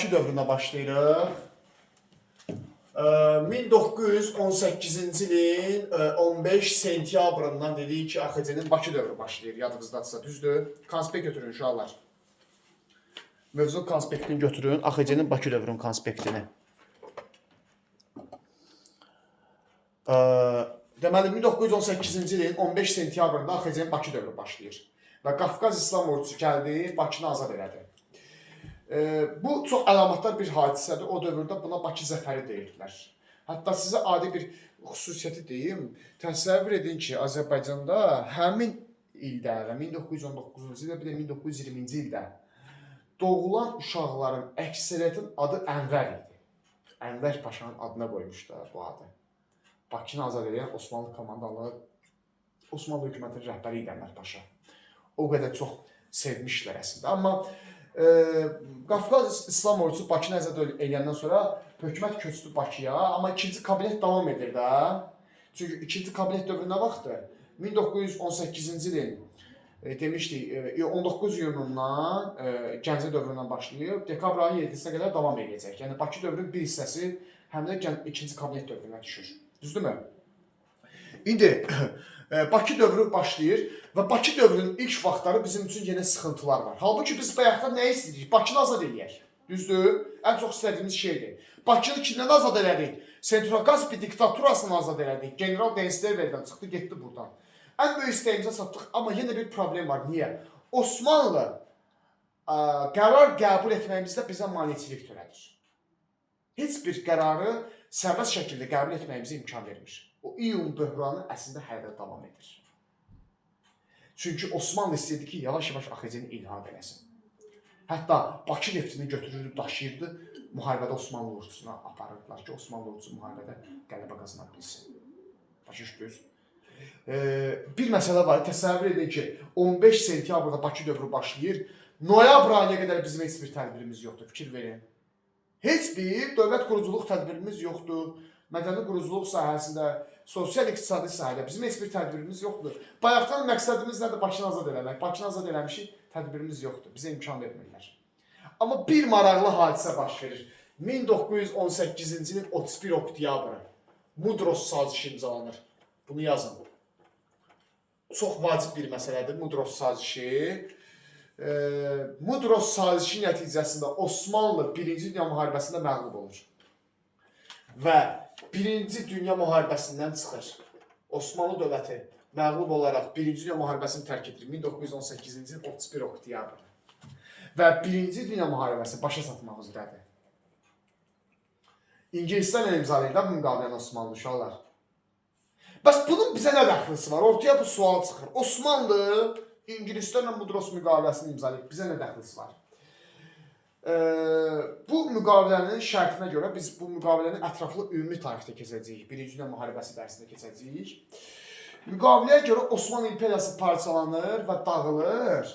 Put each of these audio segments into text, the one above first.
Bakı dövrünə başlayırıq. 1918-ci ilin 15 sentyabrından dedik ki, AXC-nin Bakı dövrü başlayır. Yadınızdadırsa, düzdür? Konspekt götürün uşaqlar. Mövzu konspektini götürün. AXC-nin Bakı dövrünün konspektini. Deməli, 1918-ci ilin 15 sentyabrında AXC-nin Bakı dövrü başlayır. Və Qafqaz İslam ordusu gəldi, Bakını azad elədi. Bu çox əlamətdar bir hadisədir. O dövrdə buna Bakı zəfəri deyirdilər. Hətta sizə adi bir xüsusiyyəti deyim. Təsəvvür edin ki, Azərbaycanda həmin ildə, 1919-cu ildə, bir də 1920-ci ildə doğulan uşaqların əksəriyyətin adı Ənvər idi. Ənvər Paşanın adına qoymuşlar bu adı. Bakını azad edən Osmanlı komandanlığı, Osmanlı hökumətinin rəhbəri idi Ənvər Paşa. O qədər çox sevmişlər əslində. Amma Qafqaz İslam ordusu Bakını azad eləyəndən sonra hökumət köçdü Bakıya, amma ikinci kabinet davam edir də. Çünki ikinci kabinet dövrü nə vaxtdır? 1918-ci ilin demişdik 19 iyunundan Gəncə dövründən başlayıb dekabr ayının 7-sinə qədər davam edəcək. Yəni Bakı dövrünün bir hissəsi həm də ikinci kabinet dövrünə düşür. Düzdürmü? İndi Bakı dövrü başlayır və Bakı dövrünün ilk vaxtları bizim üçün yenə sıxıntılar var. Halbuki biz bayaqdan nə istəyirik? Bakını azad eləyək. Düzdür? Ən çox istədiyimiz şeydir. Bakını kimdən azad elədik? Sentrokaspi diktaturasını azad elədik. General Densterverdən çıxdı, getdi buradan. Ən böyük istəyimizə satdıq, amma yenə bir problem var. Niyə? Osmanlı qərar qəbul etməyimizdə bizə maneçilik törədir. Heç bir qərarı sərbəst şəkildə qəbul etməyimizə imkan vermir. O iyun böhranı əslində hələ də davam edir. Çünki Osmanlı istəyirdi ki, yavaş-yavaş AXC-ni ilhaq eləsin. Hətta Bakı neftini götürürdü, daşıyırdı, müharibədə Osmanlı ordusuna aparırdılar ki, Osmanlı ordusu müharibədə qələbə qazana bilsin. Başa düşdünüz? Bir məsələ var, təsəvvür edin ki, 15 sentyabrda Bakı dövrü başlayır, noyabr ayına qədər bizim heç bir tədbirimiz yoxdur, fikir verin. Heç bir dövlət quruculuq tədbirimiz yoxdur, mədəni quruculuq sahəsində, sosial-iqtisadi sahədə bizim heç bir tədbirimiz yoxdur. Bayaqdan məqsədimiz nədir? Bakını azad eləmək. Bakını azad eləmişik, tədbirimiz yoxdur. Bizə imkan vermirlər. Amma bir maraqlı hadisə baş verir. 1918-ci ilin 31 oktyabrı Mudros sazişi imzalanır. Bunu yazın. Çox vacib bir məsələdir Mudros sazişi. Mudros sazişi nəticəsində Osmanlı 1-ci Dünya müharibəsində məğlub olur. Və 1-ci Dünya müharibəsindən çıxır. Osmanlı dövləti məğlub olaraq 1-ci Dünya müharibəsini tərk edir 1918-ci il 31 oktyabr. Və 1-ci Dünya müharibəsi başa çatmaq üzrədir. İngilislərlə imzalayır da bu müqaviləni Osmanlı uşaqlar. Bəs bunun bizə nə dəxlisi var? Ortaya bu sual çıxır. Osmanlı İngilislərlə Mudros müqaviləsini imzalayır. Bizə nə dəxlisi var? Bu müqavilənin şərtinə görə biz bu müqaviləni ətraflı ümumi tarixdə keçəcəyik. 1-ci Dünya müharibəsi dərsində keçəcəyik. Müqaviləyə görə Osmanlı imperiyası parçalanır və dağılır.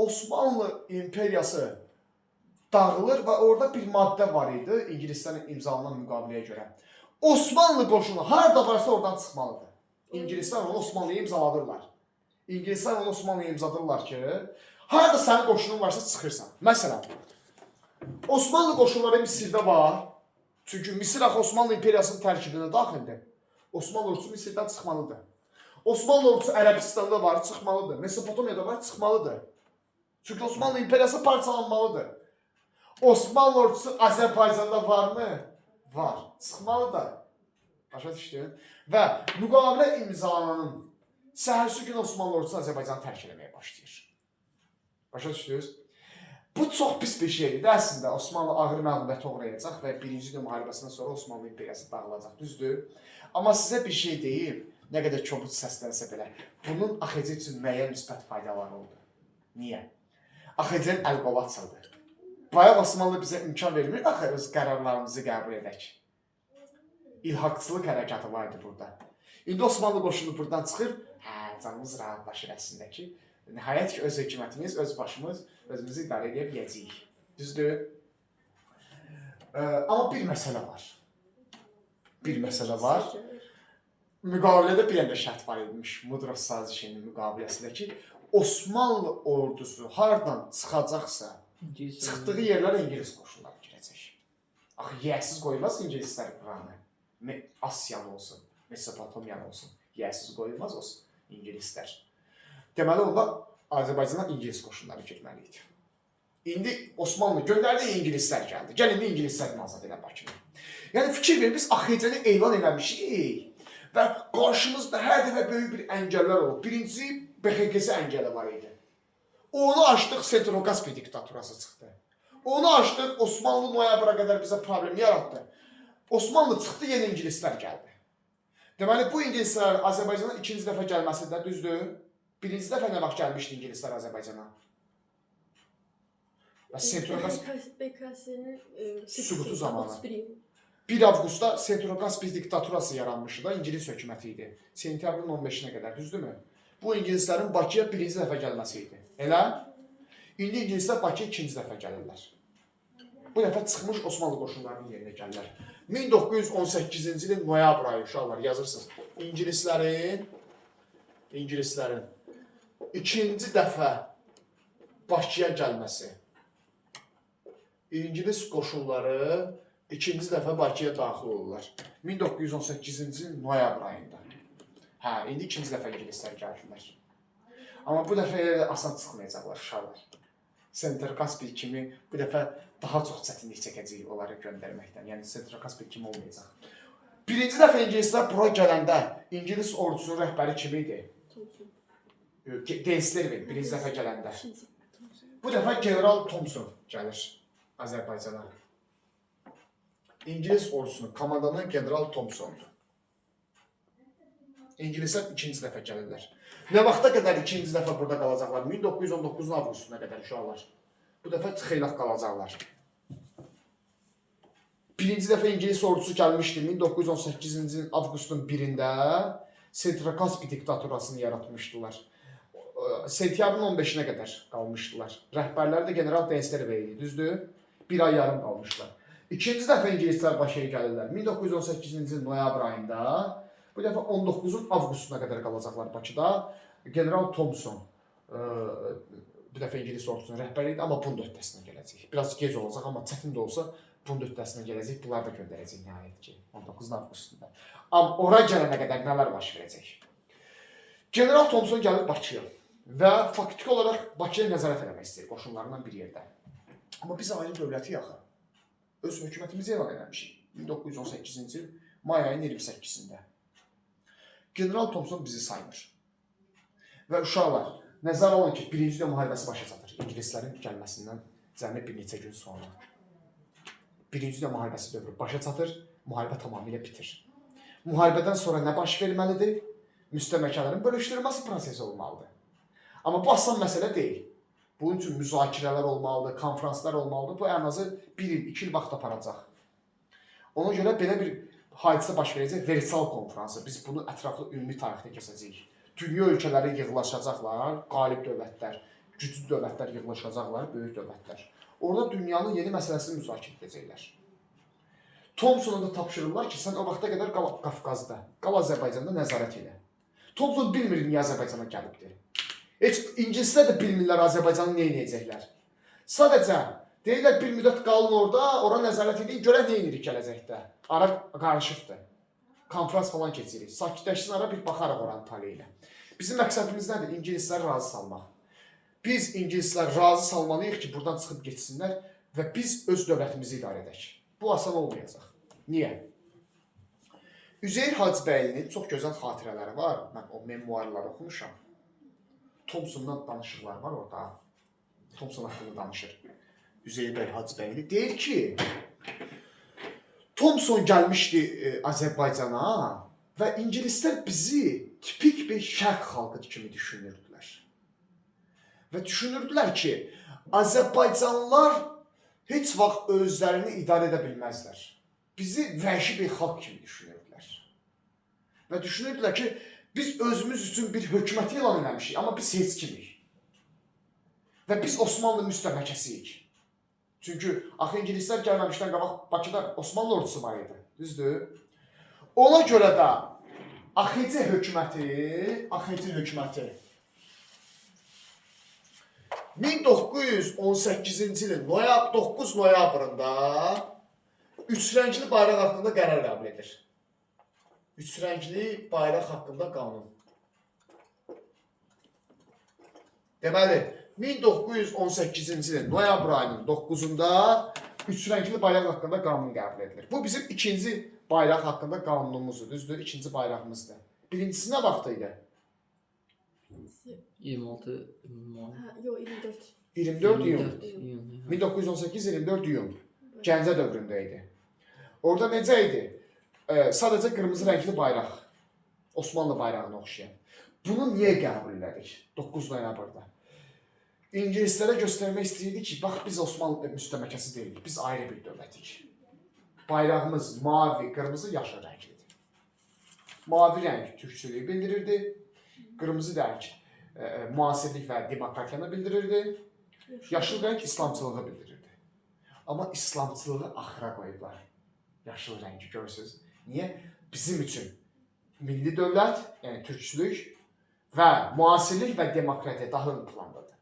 Osmanlı imperiyası dağılır və orada bir maddə var idi İngilislərlə imzalanan müqaviləyə görə. Osmanlı qoşunu harada varsa oradan çıxmalıdır. İngilislər onu Osmanlıya imzaladırlar. İngilislər onu Osmanlıya imzaladırlar ki, harada sənin qoşunun varsa çıxırsan. Məsələn, Osmanlı qoşunları Misirdə var. Çünki Misir axı Osmanlı imperiyasının tərkibinə daxildir. Osmanlı ordusu Misirdən çıxmalıdır. Osmanlı ordusu Ərəbistanda var, çıxmalıdır. Mesopotamiyada var, çıxmalıdır. Çünki Osmanlı imperiyası parçalanmalıdır. Osmanlı ordusu Azərbaycanda varmı? Var. Çıxmalıdır. Başa düşdün? Və müqavilə imzalananın səhərsi gün Osmanlı ordusu Azərbaycanı tərk eləməyə başlayır. Başa düşdünüz? Bu çox pis bir şeydir. Əslində Osmanlı ağır məğlubiyyətə uğrayacaq və 1-ci Dünya müharibəsindən sonra Osmanlı imperiyası dağılacaq, düzdür? Amma sizə bir şey deyim, nə qədər kobud səslənsə belə, bunun AXC üçün müəyyən müsbət faydaları oldu. Niyə? AXC-nin əl-qolu açıldı. Bayaq Osmanlı bizə imkan vermir, axı öz qərarlarımızı qəbul edək. İlhaqçılıq hərəkatı var idi burada. İndi Osmanlı qoşunu buradan çıxır, canımız rahatlaşır əslində ki, nəhayət ki, öz hökumətimiz, öz başımız, özümüzü idarə edə biləcəyik. Düzdür? Amma bir məsələ var. Bir məsələ var. Müqavilədə bir də şərt var imiş, Mudros sazişinin müqaviləsində ki, Osmanlı ordusu hardan çıxacaqsa Çıxdığı yerlərə İngilis qoşunları girəcək. Axı yiyəsiz qoymaz İngilislər buranı. Asiyan olsun, Mesopotamiyan olsun. Yiyəsiz qoymaz olsun İngilislər. Deməli, onlar Azərbaycana İngilis qoşunları girməli idi. İndi Osmanlı göndərdi, İngilislər gəldi. Gəl indi İngilislər azad elə Bakını. Yəni fikir verin, biz AXC-ni elan eləmişik və qarşımızda hər dəfə böyük bir əngəllər olub. Birinci BXK əngəli var idi. Onu açdıq, Sentrokaspi diktaturası çıxdı. Onu açdıq, Osmanlı noyabra qədər bizə problem yaratdı. Osmanlı çıxdı, yeni İngilislər gəldi. Deməli, bu İngilislər Azərbaycana ikinci dəfə gəlməsi də düzdür. Birinci dəfə nə vaxt gəlmişdi İngilislər Azərbaycana? BKS'nin süqutu zamanı. 1 avqustda Sentrokaspi diktaturası yaranmışdı da İngilis hökuməti idi. Sentyabrın 15-nə qədər, düzdürmü? Bu İngilislərin Bakıya birinci dəfə gəlməsi idi. Elə? İndi İngilislər Bakıya ikinci dəfə gəlirlər. Bu dəfə çıxmış Osmanlı qoşunlarının yerinə gəlirlər. 1918-ci ilin noyabr ayı, uşaqlar, yazırsınız. İngilislərin ikinci dəfə Bakıya gəlməsi. İngilis qoşunları ikinci dəfə Bakıya daxil olurlar. 1918-ci il noyabr ayında. Hə, indi ikinci dəfə İngilislər gəldilər. Amma bu dəfə asan çıxmayacaqlar uşaqlar. Sentrokaspi kimi bu dəfə daha çox çətinlik çəkəcəyik onları göndərməkdən. Yəni Sentrokaspi kimi olmayacaq. Birinci dəfə İngilislər bura gələndə İngilis ordusunun rəhbəri kim idi? Denslervin birinci dəfə gələndə. Bu dəfə General Thompson gəlir Azərbaycana. İngilis ordusunun komandanı General Thompsondur. İngilislər ikinci dəfə gəlirlər. Nə vaxta qədər ikinci dəfə burada qalacaqlar? 1919 avqustuna qədər uşaqlar. Bu dəfə xeylaq qalacaqlar. Birinci dəfə İngilis ordusu gəlmişdi 1918-ci ilin avqustun 1-də Sentrokaspi diktaturasını yaratmışdılar. Sentyabrın 15-nə qədər qalmışdılar. Rəhbərləri də General Denslervin idi, düzdür? Bir ay yarım qalmışlar. İkinci dəfə İngilislər Bakıya gəlirlər. 1918-ci ilin noyabr ayında. Bu dəfə 19 avqustuna qədər qalacaqlar Bakıda. General Thompson bu dəfə İngilis ordusunun rəhbəri idi, amma Pund öhdəsinə gələcək. Biraz gec olacaq, amma çətin də olsa Pund öhdəsinə gələcək. Bunlar da göndərəcək nəhayət ki, 19 avqustunda. Amma ora gələnə qədər nələr baş verəcək? General Thompson gəlir Bakıya və faktiki olaraq Bakıya nəzarət eləmək istəyir qoşunlarından bir yerdə. Amma biz ayrı dövləti yaxı. Öz hökumətimizi elan eləmişik. 1918-ci il may ayının 28-də. General Thompson bizi saymır. Və uşaqlar, nəzər alın ki, birinci Dünya müharibəsi başa çatır. İngilislərin gəlməsindən cəmi bir neçə gün sonra. Birinci Dünya müharibəsi dövrü başa çatır, müharibə tamamilə bitir. Müharibədən sonra nə baş verməlidir? Müstəmləkələrin bölüşdürülməsi prosesi olmalıdır. Amma bu asan məsələ deyil. Bunun üçün müzakirələr olmalıdır, konferanslar olmalıdır. Bu ən azı 1 il, 2 il vaxt aparacaq. Ona görə belə bir hadisə baş verəcək, Versal konferansı. Biz bunu ətraflı ümumi tarixdə keçəcəyik. Dünya ölkələri yığılaşacaqlar, qalib dövlətlər, güclü dövlətlər yığılaşacaqlar, böyük dövlətlər. Orada dünyanın yeni məsələsini müzakirə edəcəklər. Thompsona da tapşırırlar ki, sən o vaxta qədər qal Qafqazda, qal Azərbaycanda nəzarət elə. Thompson bilmir niyə Azərbaycana gəlibdir. Heç İngilislər də bilmirlər Azərbaycanı nə edəcəklər. Sadəcə deyirlər bir müddət qalın orada, ora nəzarət edin, görək nə edirik gələcəkdə. Ara qarışıqdır. Konferans falan keçirik. Sakitləşsin ara bir baxarıq oranın taleyi ilə. Bizim məqsədimiz nədir? İngilisləri razı salmaq. Biz İngilislər razı salmalıyıq ki, buradan çıxıb geçsinlər və biz öz dövlətimizi idarə edək. Bu asan olmayacaq. Niyə? Üzeyir Hacıbəylinin çox gözəl xatirələri var. Mən o memuarları oxumuşam. Thompson'dan danışıqlar var orada. Thompson haqqında danışır. Üzeyir bəy Hacıbəyli deyir ki, Thompson gəlmişdi Azərbaycana və İngilislər bizi tipik bir şərq xalqı kimi düşünürdülər. Və düşünürdülər ki, Azərbaycanlılar heç vaxt özlərini idarə edə bilməzlər. Bizi vəhşi bir xalq kimi düşünürdülər. Və düşünürdülər ki, biz özümüz üçün bir hökuməti elan eləmişik, amma biz heç kimik. Və biz Osmanlı müstəmləkəsiyik. Çünki axı İngilislər gəlməmişdən qabaq Bakıda Osmanlı ordusu var idi, düzdür? Ona görə də AXC hökuməti 1918-ci ilin 9 noyabrında üçrəngli bayraq haqqında qərar qəbul edir. Üçrəngli bayraq haqqında qanun. Deməli, 1918-ci ilin noyabr ayının 9-unda üçrəngli bayraq haqqında qanun qəbul edilir. Bu bizim ikinci bayraq haqqında qanunumuzdur, düzdür? İkinci bayrağımızdır. Birincisi nə vaxt idi? 26 Yox, 24. 24 iyun. 1918-24 iyun. Gəncə dövründə idi. Orada necə idi? Sadəcə qırmızı rəngli bayraq. Osmanlı bayrağına oxşayan. Bunu niyə qəbul elədik? 9 noyabrda. İngilislərə göstərmək istəyirdik ki, bax biz Osmanlı müstəmləkəsi deyilik. Biz ayrı bir dövlətik. Bayrağımız mavi, qırmızı, yaşıl rənglidir. Mavi rəng türkçülüyü bildirirdi. Qırmızı rəng müasirlik və demokratiyanı bildirirdi. Yaşıl rəng İslamçılığı bildirirdi. Amma İslamçılığı axıra qoyublar. Yaşıl rəngi görürsünüz. Niyə? Bizim üçün milli dövlət, yəni türkçülük və müasirlik və demokratiya daha ön plandadır.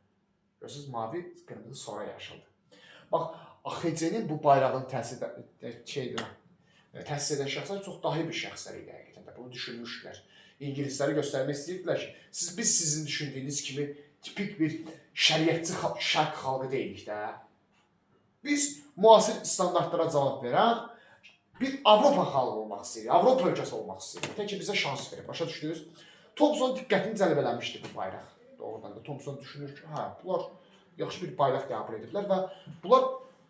Görürsünüz, mavi, qırmızı, sonra yaşıldır. Bax, AXC-nin bu bayrağın təsis edən şəxslər çox dahi bir şəxslər idi həqiqətən də. Bunu düşünmüşdülər. İngilisləri göstərmək istəyirdilər ki, biz sizin düşündüyünüz kimi tipik bir şəriətçi şərq xalqı deyilik də. Biz müasir standartlara cavab verən bir Avropa xalqı olmaq istəyirik, Avropa ölkəsi olmaq istəyirik. Tək ki, bizə şans verir, başa düşdünüz? Thompson diqqətini cəlb eləmişdi bu bayraq. Doğrudan da Thompson düşünür ki, bunlar yaxşı bir bayraq qəbul ediblər və bunlar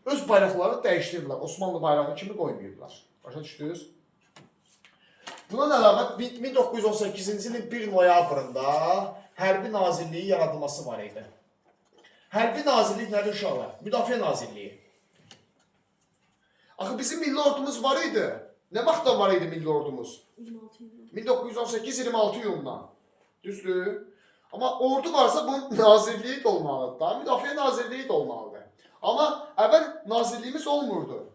öz bayraqlarını dəyişdirirlər, Osmanlı bayrağı kimi qoymayıblar. Başa düşdünüz? Buna əlavə 1918-ci ilin 1 noyabrında Hərbi Nazirliyi yaradılması var idi. Hərbi Nazirlik nədir uşaqlar? Müdafiə Nazirliyi. Axı bizim milli ordumuz var idi. Nə vaxtdan var idi milli ordumuz? 1918-26 iyundan. Düzdür? Amma ordu varsa bunun nazirliyi də olmalıdır da, Müdafiə Nazirliyi də olmalıdır. Amma əvvəl nazirliyimiz olmurdu.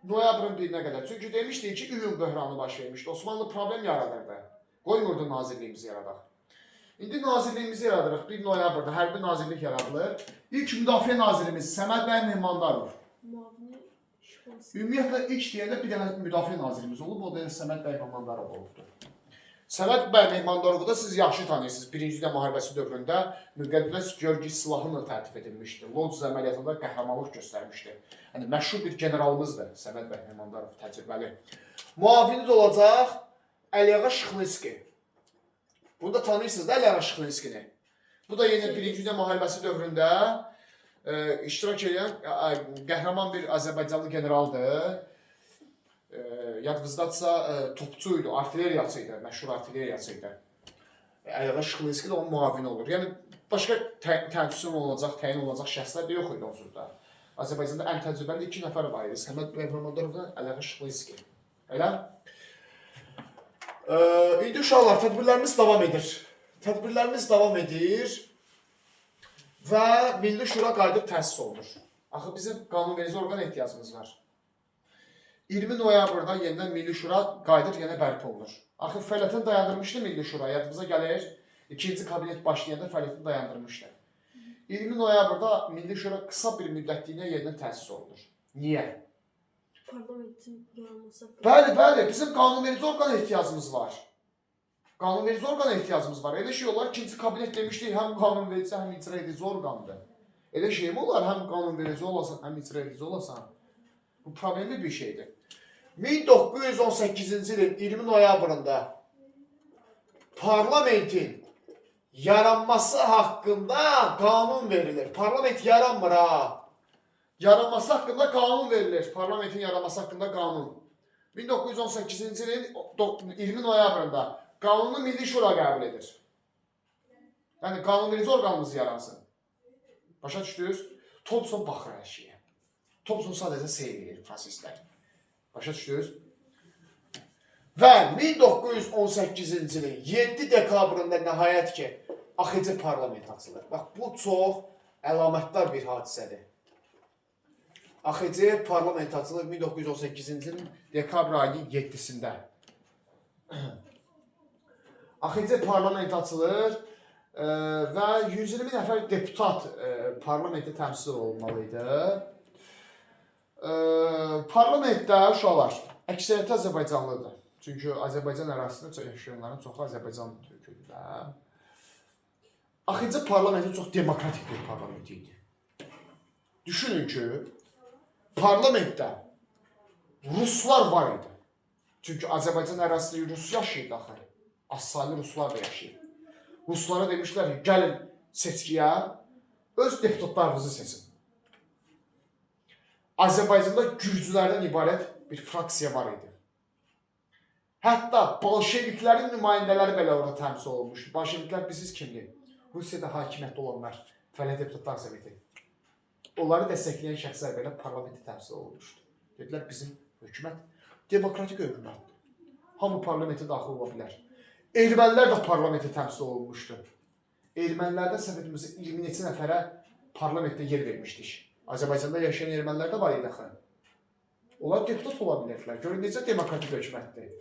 Noyabrın 1-nə qədər. Çünki demişdik ki, iyun böhranı baş vermişdi. Osmanlı problem yaradırdı. Qoymurdu nazirliyimizi yaradaq. İndi nazirliyimizi yaradırıq. 1 noyabrda hərbi nazirlik yaradılır. İlk müdafiə nazirimiz Səməd bəy Mehmandarov. Ümumiyyətlə ilk deyəndə bir dənə müdafiə nazirimiz olub, o da Səməd bəy Mehmandarov olubdur. Səməd bəy Mehmandarovu da siz yaxşı tanıyırsınız. Birinci Dünya müharibəsi dövründə müqəddəs Georgi silahını tərtib edilmişdi. Lodz əməliyyatında qəhrəmanlıq göstərmişdi. Yəni məşhur bir generalımızdır Səməd bəy Mehmandarov, təcrübəli. Müavini də olacaq Əliağa Şıxlinski. Bunu da tanıyırsınız da Əliağa Şıxlinskini. Bu da yenə Birinci Dünya müharibəsi dövründə iştirak edən qəhrəman bir Azərbaycanlı generaldır. Yadınızdadsa topçuydu, artilleriyaçı idi, məşhur artilleriyaçı idi. Əliağa Şıxlinski də onun müavini olur. Yəni başqa təyin olunacaq şəxslər də yox idi onsuz da. Azərbaycanda ən təcrübəli 2 nəfər var idi. Səməd bəy Mehmandarov və Əliağa Şıxlinski. Elə? İndi uşaqlar, tədbirlərimiz davam edir. Və Milli Şura qayıdıb təsis olunur. Axı bizim qanunverici orqan ehtiyacımız var. 20 noyabrda yenidən Milli Şura qayıdır, yenə bərpa olunur. Axı fəaliyyətini dayandırmışdı Milli Şura, yadımıza gəlir. İkinci kabinet başlayanda fəaliyyətini dayandırmışdı. 20 noyabrda Milli Şura qısa bir müddətliyinə yenidən təsis olunur. Niyə? Parlamentin yaranması. Bəli, bizim qanunverici orqan ehtiyacımız var. Qanunverici orqana ehtiyacımız var. Elə şey olar, ikinci kabinet demişdik, həm qanunverici, həm icra edici orqandır. Elə şey mi olar, həm qanunverici olasan, həm icra edici olasan? Bu problemli bir şeydir. 1918-ci ilin 20 noyabrında parlamentin yaranması haqqında qanun verilir. Parlament yaranmır ha. Yaranması haqqında qanun verilir. Parlamentin yaranması haqqında qanun. 1918-ci ilin 20 noyabrında Qanunu Milli Şura qəbul edir. Yəni, qanunverici orqanımız yaransın. Başa düşdünüz? Thompson baxır hər şeyə. Thompson sadəcə seyr edir prosesləri. Başa düşdünüz? Və 1918-ci ilin 7 dekabrında nəhayət ki, AXC parlament açılır. Bax, bu çox əlamətdar bir hadisədir. AXC parlament açılır 1918-ci ilin dekabr ayının 7-sində. AXC parlament açılır və 120 nəfər deputat parlamentdə təmsil olunmalıydı. Parlamentdə uşaqlar əksəriyyəti Azərbaycanlıdır. Çünki Azərbaycan ərazisində yaşayanların çoxu Azərbaycan türküdür. Axıncı parlamentin çox demokratik bir parlament idi. Düşünün ki, parlamentdə Ruslar var idi. Çünki Azərbaycan ərazisində Rus yaşayır axı. Az-saylı Ruslar da yaşayır. Ruslara demişlər ki, gəlin seçkiyə, öz deputatlarınızı seçin. Azərbaycanda gürcülərdən ibarət bir fraksiya var idi. Hətta bolşeviklərin nümayəndələri belə orada təmsil olunmuşdu. Bolşeviklər bilirsiniz kimdir? Rusiyada hakimiyyətdə olanlar, Fəhlə Deputatlar Soveti. Onları dəstəkləyən şəxslər belə parlamentdə təmsil olunmuşdu. Dedilər, bizim hökumət demokratik hökumətdir. Hamı parlamentə daxil ola bilər. Ermənilər də parlamentə təmsil olunmuşdu. Ermənilərdə səbəbimizə 20 neçə nəfərə parlamentdə yer vermişdik. Azərbaycanda yaşayan ermənilər də var idi axı. Onlar deputat ola bilərdilər. Görün necə demokratik hökumətdir.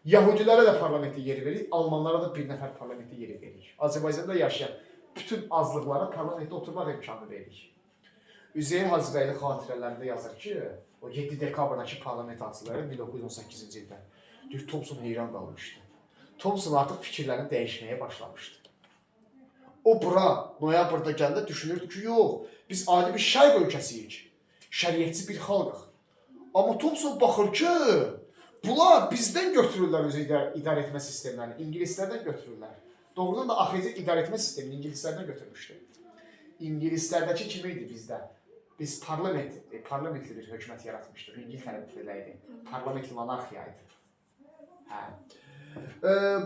Yahudilərə də parlamentdə yer verir, Almanlara da bir nəfər parlamentdə yer verir. Azərbaycanda yaşayan bütün azlıqlara parlamentdə oturmaq imkanı verir. Üzeyir Hacıbəyli xatirələrində yazır ki, o 7 dekabrdakı parlament açıları 1918-ci ildə. Deyir, Thomson heyran qalmışdı. Thomson artıq fikirlərini dəyişməyə başlamışdı. O bura, noyabrda gəndə düşünürdü ki, yox, biz adi bir şərq ölkəsiyik, şəriətçi bir xalqıq. Amma Thomson baxır ki, bunlar bizdən götürürlər özü idarə etmə sistemlərini, İngilislərdən götürürlər. Doğrudan da axırıcı idarə etmə sistemini İngilislərdən götürmüşdü. İngilislərdəki kimi idi bizdə? Biz parlamentli bir hökumət yaratmışdıq. İngiltərə belə idi. Parlamentli monarxiya idi.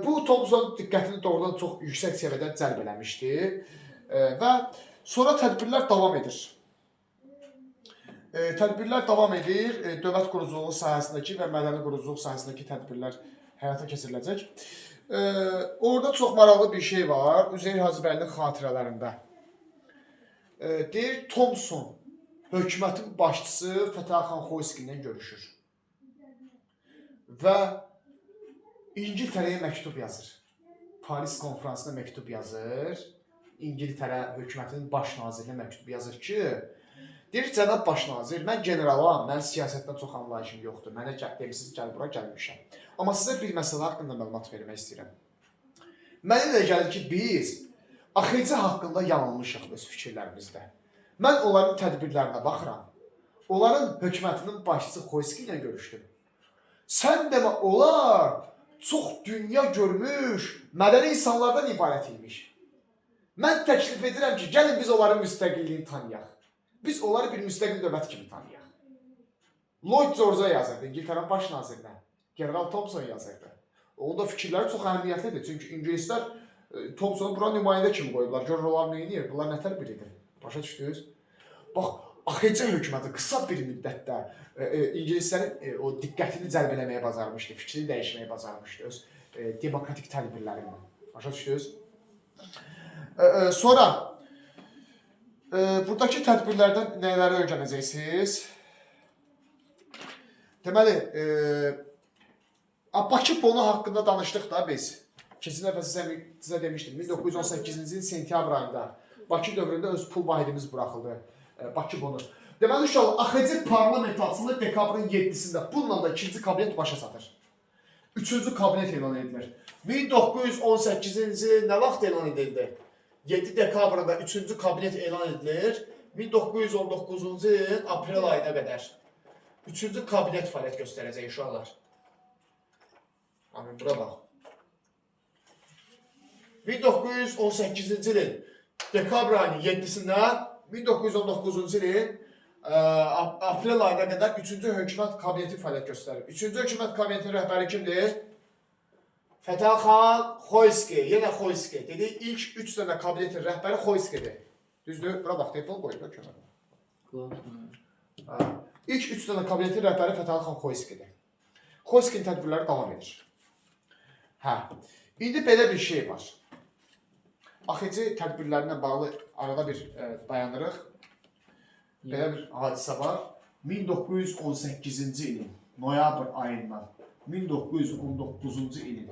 Bu Thomson diqqətini doğrudan çox yüksək səviyyədə cəlb eləmişdi və sonra tədbirlər davam edir. Tədbirlər davam edir, dövlət quruculuğu sahəsindəki və mədəni quruculuq sahəsindəki tədbirlər həyata keçiriləcək. Orada çox maraqlı bir şey var, Üzeyir Hacıbəylinin xatirələrində. Deyir, Thomson hökumətin başçısı Fətəli Xoyski ilə görüşür və İngiltərəyə məktub yazır. Paris konferansına məktub yazır. İngiltərə hökumətinin baş nazirinə məktub yazır ki, deyir, cənab baş nazir, mən generalam, mən siyasətdən çox anlayışım yoxdur. Mənə demişsiniz, gəl bura gəlmişəm. Amma sizə bir məsələ haqqında məlumat vermək istəyirəm. Mənə elə gəlir ki, biz axıcı haqqında yanılmışıq öz fikirlərimizdə. Mən onların tədbirlərinə baxıram. Onların hökumətinin başçısı Xoyski ilə görüşdüm. Sən demə, onlar çox dünya görmüş, mədəni insanlardan ibarət imiş. Mən təklif edirəm ki, gəlin biz onların müstəqilliyini tanıyaq. Biz onları bir müstəqil dövlət kimi tanıyaq. Lloyd George'a yazırdı, İngiltərənin baş nazirinə. General Thomson yazırdı. Onun da fikirləri çox əhəmiyyətlidir. Çünki İngilislər Thomsonu bura nümayəndə kimi qoyublar. Görür onlar nə edir? Bunlar nətər biridir? Başa düşdünüz? Bax, AXC hökuməti qısa bir müddətdə İngilislərin o diqqətini cəlb eləməyə bacarmışdı, fikrini dəyişməyə bacarmışdı öz demokratik tədbirlərindən. Başa düşdünüz? Sonra buradakı tədbirlərdən nələri öyrənəcəksiniz? Deməli, Bakı bonu haqqında danışdıq da biz. Keçən dəfə sizə demişdim, 1918-ci ilin sentyabr ayında Bakı dövründə öz pul vahidimiz buraxıldı. Bakı bonu. Deməli, uşaqlar, AXC parlament açılır dekabrın 7-sində. Bununla da 2-ci kabinet başa çatır. 3-cü kabinet elan edilir. 1918-ci il nə vaxt elan edildi? 7 dekabrında 3-cü kabinet elan edilir. 1919-cu il aprel ayına qədər 3-cü kabinet fəaliyyət göstərəcək uşaqlar. Amin, bura bax. 1918-ci ilin dekabr ayının 7-sindən 1919-cu ilin aprel ayına qədər 3-cü hökumət kabineti fəaliyyət göstərir. 3-cü hökumət kabinetinin rəhbəri kimdir? Fətəli Xoyski, yenə Xoyski. Dedi, ilk 3 dənə kabinetin rəhbəri Xoyskidir. Düzdür? Bura bax, telefon qoyur da kömərə. İlk 3 dənə kabinetin rəhbəri Fətəli Xoyskidir. Xoyskinin tədbirləri davam edir. İndi belə bir şey var. AXC tədbirlərinə bağlı arada bir dayanırıq. Belə bir hadisə var. 1918-ci ilin noyabr ayından 1919-cu ilin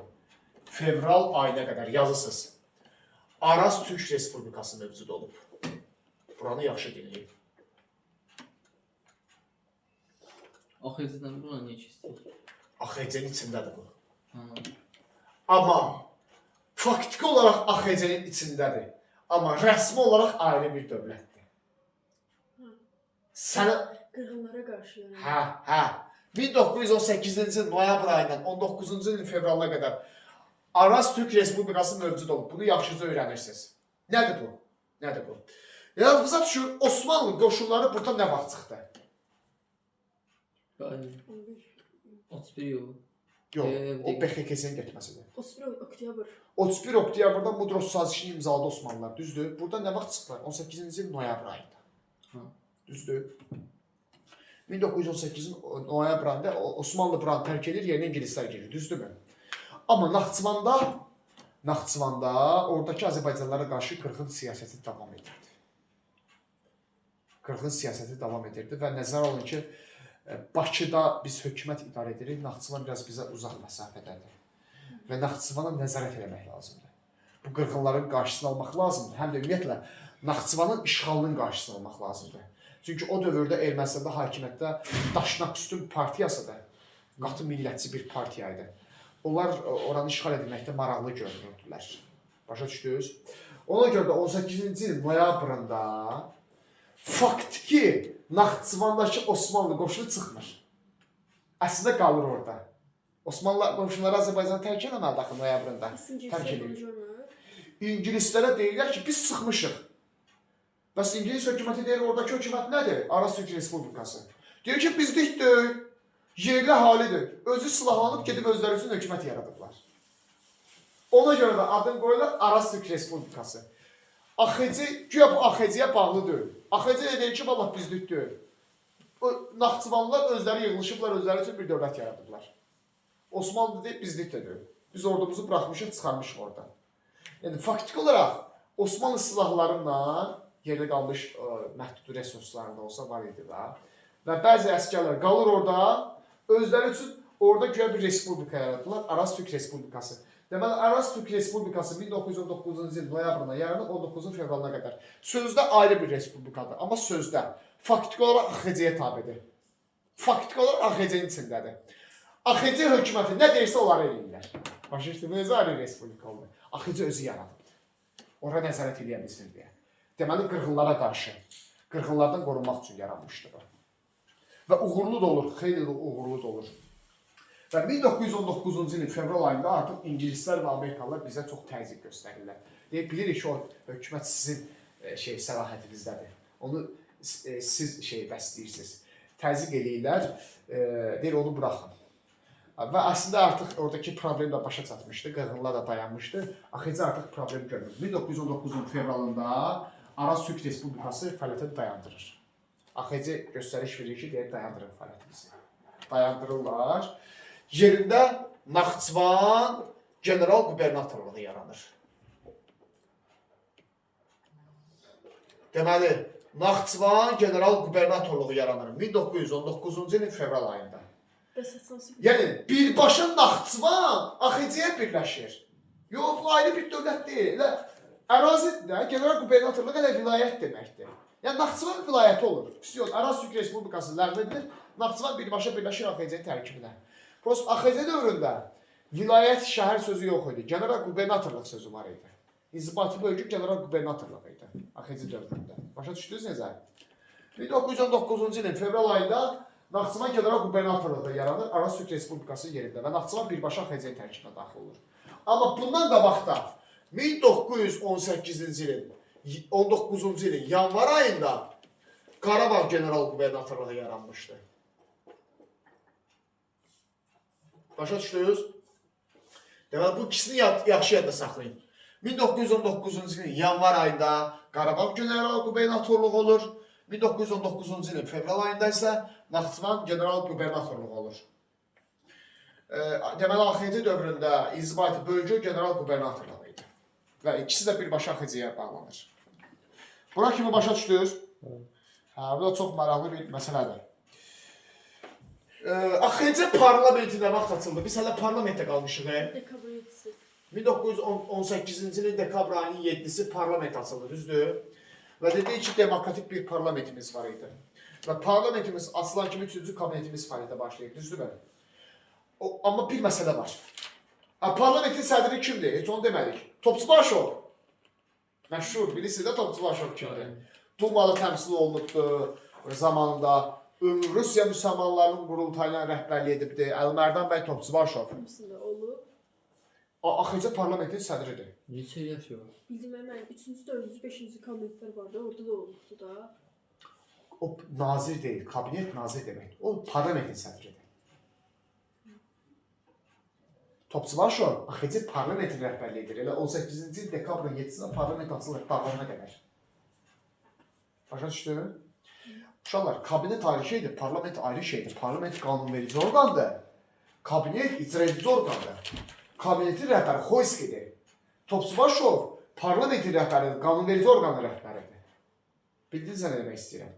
fevral ayına qədər yazısız. Araz Türk Respublikası mövcud olub. Buranı yaxşı dinləyin. AXC-dən bura niyə keçdik? AXC-nin içindədir bu. Ha. Amma faktiki olaraq AXC-nin içindədir. Amma rəsmi olaraq ayrı bir dövlətdir. Sənə Qırğınlara qarşı yəni. hə 1918-ci il noyabr ayından 19-cu il fevralına qədər Araz Türk Respublikası mövcud olub. Bunu yaxşıca öyrənirsiniz. Nədir bu? Nədir bu? Yadınıza düşür, Osmanlı qoşunları burada nə vaxt çıxdı? Bəli. 31 yol. Yox, o Dəqiq. BXK-nin getməsidir. 31 oktyabr. 31 oktyabrda Mudros sazişini imzaladı Osmanlılar, düzdür? Burada nə vaxt çıxdılar? 18-ci il noyabr ayında. Ha. Düzdür? 1918-in noyabr ayında Osmanlı buranı tərk edir, yerinə ingilislər gelir, düzdürmü? Amma Naxçıvanda oradakı Azərbaycanlılara qarşı qırğın siyasəti davam edirdi. Qırğın siyasəti davam edirdi və nəzərə alın ki, Bakıda biz hökumət idarə edirik, Naxçıvan biraz bizə uzaq məsafədədir. Və Naxçıvana nəzarət eləmək lazımdır. Bu qırğınların qarşısını almaq lazımdır. Həm də ümumiyyətlə Naxçıvanın işğalının qarşısını almaq lazımdır. Çünki o dövrdə Ermənistanda hakimiyyətdə Daşnaküstün partiyasıdır. Qatı millətçi bir partiyaydı. Onlar oranı işğal edilməkdə maraqlı görünürdülər. Başa düşdünüz? Ona görə də 18-ci il noyabrında faktiki Naxçıvandakı Osmanlı qoşunu çıxmır. Əslində qalır orada. Osmanlı qoşunları Azərbaycanı tərk eləməli axı noyabrında. Tərk edir. İngilislərə deyirlər ki, biz çıxmışıq. Bəs İngilis hökuməti deyir, oradakı hökumət nədir? Araz Türk Respublikası. Deyir ki, bizlikdir, yerli halidir. Özü silahlanıb gedib özləri üçün hökumət yaradıblar. Ona görə də adını qoyurlar Araz Türk Respublikası. AXC, güya bu AXC-yə bağlı deyil. AXC deyir ki, vallahi bizlik deyil. Naxçıvanlılar özləri yığılışıblar, özləri üçün bir dövlət yaradıblar. Osmanlı deyib, bizlik də deyil. Biz ordumuzu buraxmışıq, çıxarmışıq oradan. Yəni, faktiki olaraq Osmanlı silahlarından yerdə qalmış məhdud resurslarında olsa var idi da. Və bəzi əsgərlər qalır orada, özləri üçün orada güya bir respublika yaradılar, Araz Türk Respublikası. Deməli, Araz Türk Respublikası 1919-cu il noyabrına yaranıb 19 fevralına qədər. Sözdə ayrı bir respublikadır, amma sözdə faktiki olaraq AXC-yə tabidir. Faktiki olaraq AXC-nin içindədir. AXC hökuməti nə deyirsə onları eləyirlər. Başa düşdünüz, necə ayrı respublika oldu? AXC özü yaradıbdır. Ora nəzarət eləyə bilsin deyə. Deməli, qırğınlara qarşı, qırğınlardan qorunmaq üçün yaranmışdır. Və uğurlu da olur, xeyli uğurlu da olur. Və 1919-cu ilin fevral ayında artıq İngilislər və Amerikalılar bizə çox təzyiq göstərirlər. Bilirik ki, o hökumət sizin səlahiyyətinizdədir. Onu siz bəstəyirsiniz. Təzyiq eləyirlər, deyir, onu buraxın. Və əslində artıq oradakı problem də başa çatmışdı, qırğınlar da dayanmışdı. AXC artıq problem görmür. 1919-cu fevralında Araz Türk Respublikası fəaliyyətini dayandırır. AXC göstəriş verir ki, deyir, dayandırın fəaliyyətimizi. Dayandırırlar. Yerində Naxçıvan general qubernatorluğu yaranır. Deməli, Naxçıvan general qubernatorluğu yaranır 1919-cu ilin fevral ayında. Yəni, birbaşa Naxçıvan AXC-yə birləşir. Yox, bu ayrı bir dövlət deyil. Ərazidə general qubernatorluğu elə vilayət deməkdir. Yəni, Naxçıvan vilayəti olur. Araz Türk Respublikası ləğv edilir, Naxçıvan birbaşa birləşir AXC-nin tərkibinə. Prost AXC dövründə vilayət şəhər sözü yox idi, general qubernatorluq sözü var idi. İnzibati bölgü general qubernatorluq idi AXC dövründə. Başa düşdünüz necə? 1919-cu ilin fevral ayında Naxçıvan general qubernatorluğu yaranır Araz Türk Respublikası yerində və Naxçıvan birbaşa AXC tərkibinə daxil olur. Amma bundan qabaqda 1918-ci ilin 19-cu ilin yanvar ayında Qarabağ general qubernatorluğu yaranmışdı. Başa düşdünüz? Deməli, bu ikisini yaxşı yadda saxlayın. 1919-cu ilin yanvar ayında Qarabağ general qubernatorluğu olur. 1919-cu ilin fevral ayında isə Naxçıvan general qubernatorluğu olur. Deməli, AXC dövründə İnzibati bölgü general qubernatorluğu idi. Və ikisi də birbaşa AXC-yə bağlanır. Bura kimi başa düşdünüz? Bu da çox maraqlı bir məsələdir. AXC parlamenti nə vaxt açıldı? Biz hələ parlamentdə qalmışıq. Dekabr 7-si. 1918-ci ilin dekabr ayının 7-si parlament açıldı, düzdür? Və dedik ki, demokratik bir parlamentimiz var idi. Və parlamentimiz açılan kimi 3-cü kabinetimiz fəaliyyətə başlayıb, düzdür? Amma bir məsələ var. Parlamentin sədri kimdir? Heç onu demədik. Topçubaşov. Məşhur, bilirsiniz də Topçubaşov kimdir? Dumalı təmsil olunubdur zamanında. Rusiya müsəlmanlarının qurultayına rəhbərlik edibdir. Əlmərdan bəy Topçubaşov. Hamısında olub. AXC parlamentin sədridir. Neçə yaş var? Bildim mən 3-cü, 4-cü, 5-ci kabinetlər vardı. Orada da olubdu da. O nazir deyil, kabinet nazir demək. O parlamentin sədridir. Topçubaşov AXC parlamentin rəhbərliyidir. Elə 18-ci dekabrın 7-sinə parlament açılır dağlarına qədər. Başa düşdün? Uşaqlar, kabinet ayrı şeydir, parlament ayrı şeydir. Parlament qanunverici orqandır. Kabinet icra edici orqandır. Kabinetin rəhbəri Xoyskidir. Topçubaşov parlamentin rəhbəridir, qanunverici orqanın rəhbəridir. Bildiniz nə demək istəyirəm?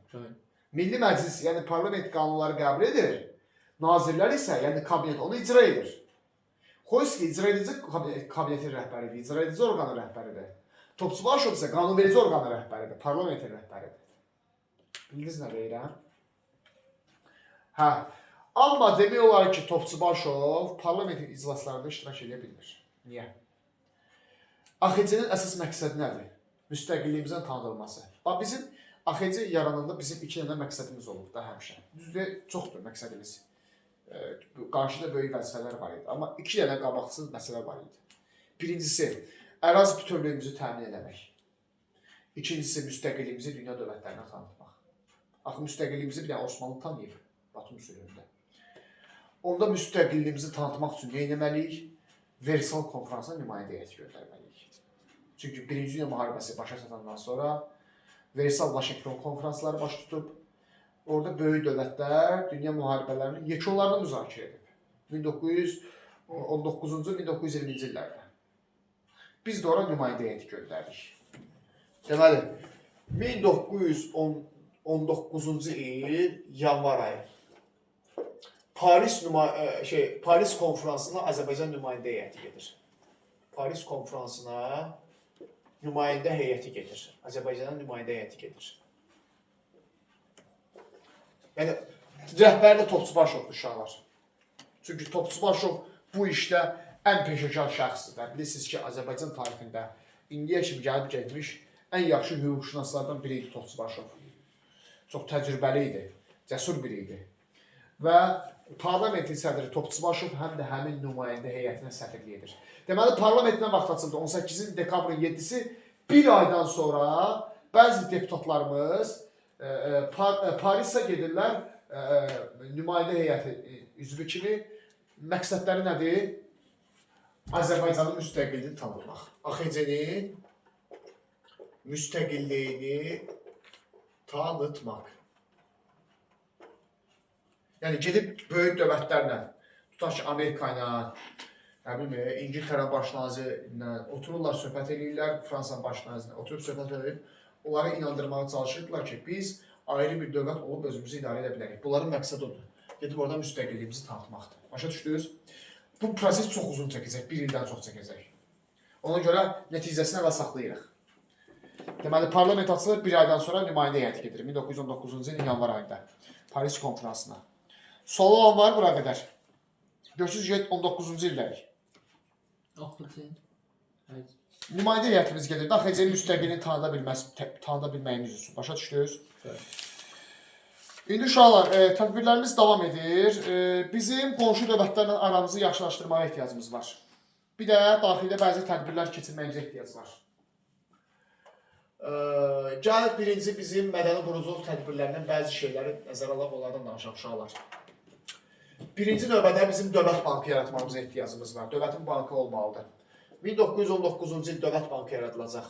Milli Məclis, yəni parlament qanunları qəbul edir. Nazirlər isə, yəni kabinet onu icra edir. Xoyski icra edici kabinetin rəhbəridir, icra edici orqanın rəhbəridir. Topçubaşov isə qanunverici orqanın rəhbəridir, parlamentin rəhbəridir. Bildiniz nə deyirəm? Hə. Amma demək olar ki, Topçubaşov parlamentin iclaslarında iştirak edə bilmir. Niyə? AXC-nin əsas məqsədi nədir? Müstəqilliyimizin tanıdılması. Bax, bizim AXC yarananda bizim 2 dənə məqsədimiz olub da həmişə. Düzdür, çoxdur məqsədimiz. Qarşıda böyük vəzifələr var idi. Amma 2 dənə qabaqsız məsələ var idi. Birincisi, ərazi bütövlüyümüzü təmin etmək. İkincisi, müstəqilliyimizi dünya dövlətlərinə tanıtmaq. Axı, müstəqilliyimizi bir dənə Osmanlı tanıyıb, Batum sürüyündə. Onda müstəqilliyimizi tanıtmaq üçün nə etməliyik? Versal konferansına nümayəndə heyəti göndərməliyik. Çünki 1-ci Dünya müharibəsi başa çatandan sonra Versal Vaşinqton konferansları baş tutub. Orada böyük dövlətlər dünya müharibələrinin yekunlarını müzakirə edib. 1919-cu, 1920-ci illərdə. Biz də ora nümayəndə heyəti göndərdik. Deməli, 1919-cu il yanvar ayı Paris konferansına Azərbaycan nümayəndə heyəti gedir. Paris konferansına nümayəndə heyəti gedir. Azərbaycanın nümayəndə heyəti gedir. Yəni, rəhbəri də Topçubaşovdur uşaqlar. Çünki Topçubaşov bu işdə ən peşəkar şəxsdir. Bilirsiniz ki, Azərbaycan tarixində indiyə kimi gəlib getmiş ən yaxşı hüquqşünaslardan biri idi Topçubaşov. Çox təcrübəli idi, cəsur biri idi. Və parlamentin sədri Topçubaşov həm də həmin nümayəndə heyətinə səfirlik edir. Deməli, parlament nə vaxt açıldı? 18 dekabrın 7-si bir aydan sonra bəzi deputatlarımız Parisə gedirlər nümayəndə heyəti üzvü kimi. Məqsədləri nədir? Azərbaycanın müstəqilliyini tanımaq. AXC-nin müstəqilliyini tanıtmaq. Yəni gedib böyük dövlətlərlə, tutaq ki, Amerika ilə, İngiltərə baş naziri ilə otururlar, söhbət edirlər, Fransa baş naziri ilə oturub söhbət edir. Onları inandırmağa çalışırdılar ki, biz ayrı bir dövlət olub özümüzü idarə edə bilərik. Bunların məqsədi odur. Gedib orada müstəqilliyimizi tanıtmaqdır. Başa düşdünüz? Bu proses çox uzun çəkəcək, bir ildən çox çəkəcək. Ona görə nəticəsini əvvəl saxlayırıq. Deməli, parlament açılır, bir aydan sonra nümayəndə heyəti gedir. 1919-cu ilin yanvar ayında Paris konferansına. Sualı olan var bura qədər. Görürsünüz ki, 19-cu ildəyik. Nümayəndə heyətimiz gedir. AXC-nin müstəqilliyini tanıda bilməyimiz üçün. Başa düşdünüz? İndi uşaqlar, tədbirlərimiz davam edir. Bizim qonşu dövlətlərlə aramızı yaxşılaşdırmağa ehtiyacımız var. Bir də daxildə bəzi tədbirlər keçirməyimizə ehtiyac var. Gəl birinci bizim mədəni quruculuq tədbirlərindən bəzi şeyləri nəzərə alaq, onlardan danışaq uşaqlar. Birinci növbədə bizim dövlət bankı yaratmamıza ehtiyacımız var. Dövlətin bankı olmalıdır. 1919-cu il dövlət bankı yaradılacaq.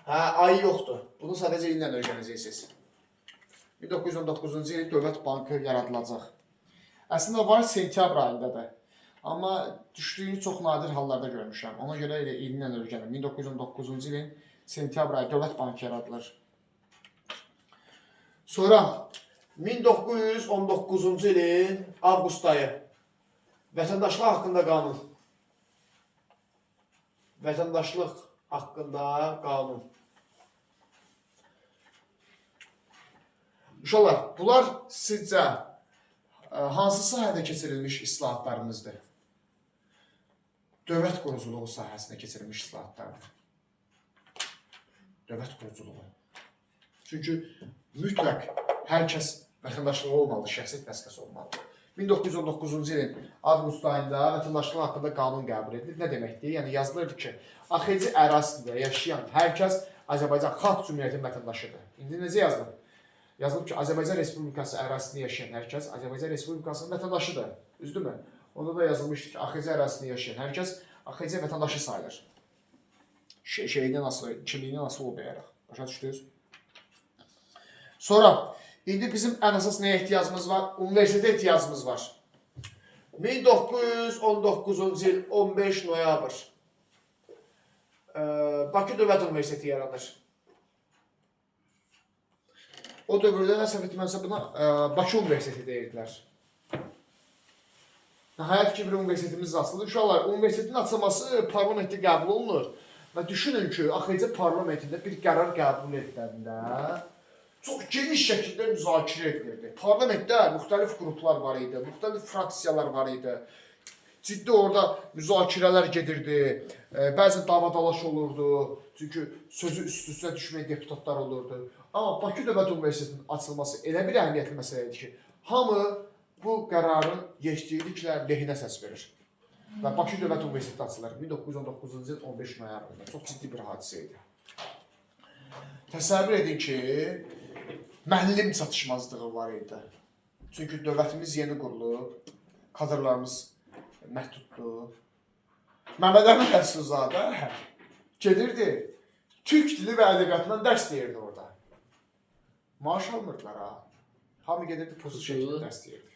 Hə, ayı yoxdur. Bunu sadəcə illə öyrənəcəksiniz. 1919-cu il dövlət bankı yaradılacaq. Əslində var sentyabr ayındadır. Amma düşdüyünü çox nadir hallarda görmüşəm. Ona görə elə illə öyrənim. 1919-cu ilin sentyabr ayı dövlət bankı yaradılır. Sonra 1919-cu ilin avqust ayı vətəndaşlar haqqında qanun Vətəndaşlıq haqqında qanun. Uşaqlar, bunlar sizcə hansı sahədə keçirilmiş islahatlarımızdır? Dövlət quruculuğu sahəsində keçirilmiş islahatlardır. Dövlət quruculuğu. Çünki mütləq hər kəs vətəndaşlığı olmalıdır, şəxsiyyət vəsiqəsi olmalıdır. 1919-cu ilin avqust ayında vətəndaşlığı haqqında qanun qəbul edilib. Nə deməkdir? Yəni yazılırdı ki, AXC ərazisində yaşayan hər kəs Azərbaycan Xalq Cümhuriyyətinin vətəndaşıdır. İndi necə yazılıb? Yazılıb ki, Azərbaycan Respublikası ərazisində yaşayan hər kəs Azərbaycan Respublikasının vətəndaşıdır. Düzdürmü? Onda da yazılmışdı ki, AXC ərazisində yaşayan hər kəs AXC vətəndaşı sayılır. Şeyindən asılı, kimliyindən asılı olmayaraq. Başa düşdünüz? Sonra, indi bizim ən əsas nəyə ehtiyacımız var? Universitetə ehtiyacımız var. 1919-cu il 15 noyabr Bakı Dövlət Universiteti yaranır. O dövrdə nə səhv etməmsə buna Bakı Universiteti deyirdilər. Nəhayət ki, bir universitetimiz açıldı. Uşaqlar, universitetin açılması parlamentdə qəbul olunur. Və düşünün ki, AXC parlamentində bir qərar qəbul ediləndə çox geniş şəkildə müzakirə edilirdi. Parlamentdə müxtəlif qruplar var idi, müxtəlif fraksiyalar var idi. Ciddi orada müzakirələr gedirdi, bəzi davadalaş olurdu, çünki sözü üst-üstə düşməyən deputatlar olurdu. Amma Bakı Dövlət Universitetinin açılması elə bir əhəmiyyətli məsələ idi ki, hamı bu qərarın yekdilliklə lehinə səs verir. Və Bakı Dövlət Universiteti açılır 1919-cu il 15 noyabrında. Çox ciddi bir hadisə idi. Təsəvvür edin ki, müəllim çatışmazlığı var idi. Çünki dövlətimiz yeni qurulub, kadrlarımız məhduddur. Məmməd Əmin Rəsulzadə gedirdi, türk dili və ədəbiyyatından dərs deyirdi orada. Maaş almırdılar ha. Hamı gedirdi, pozit şəkildə dərs deyirdi.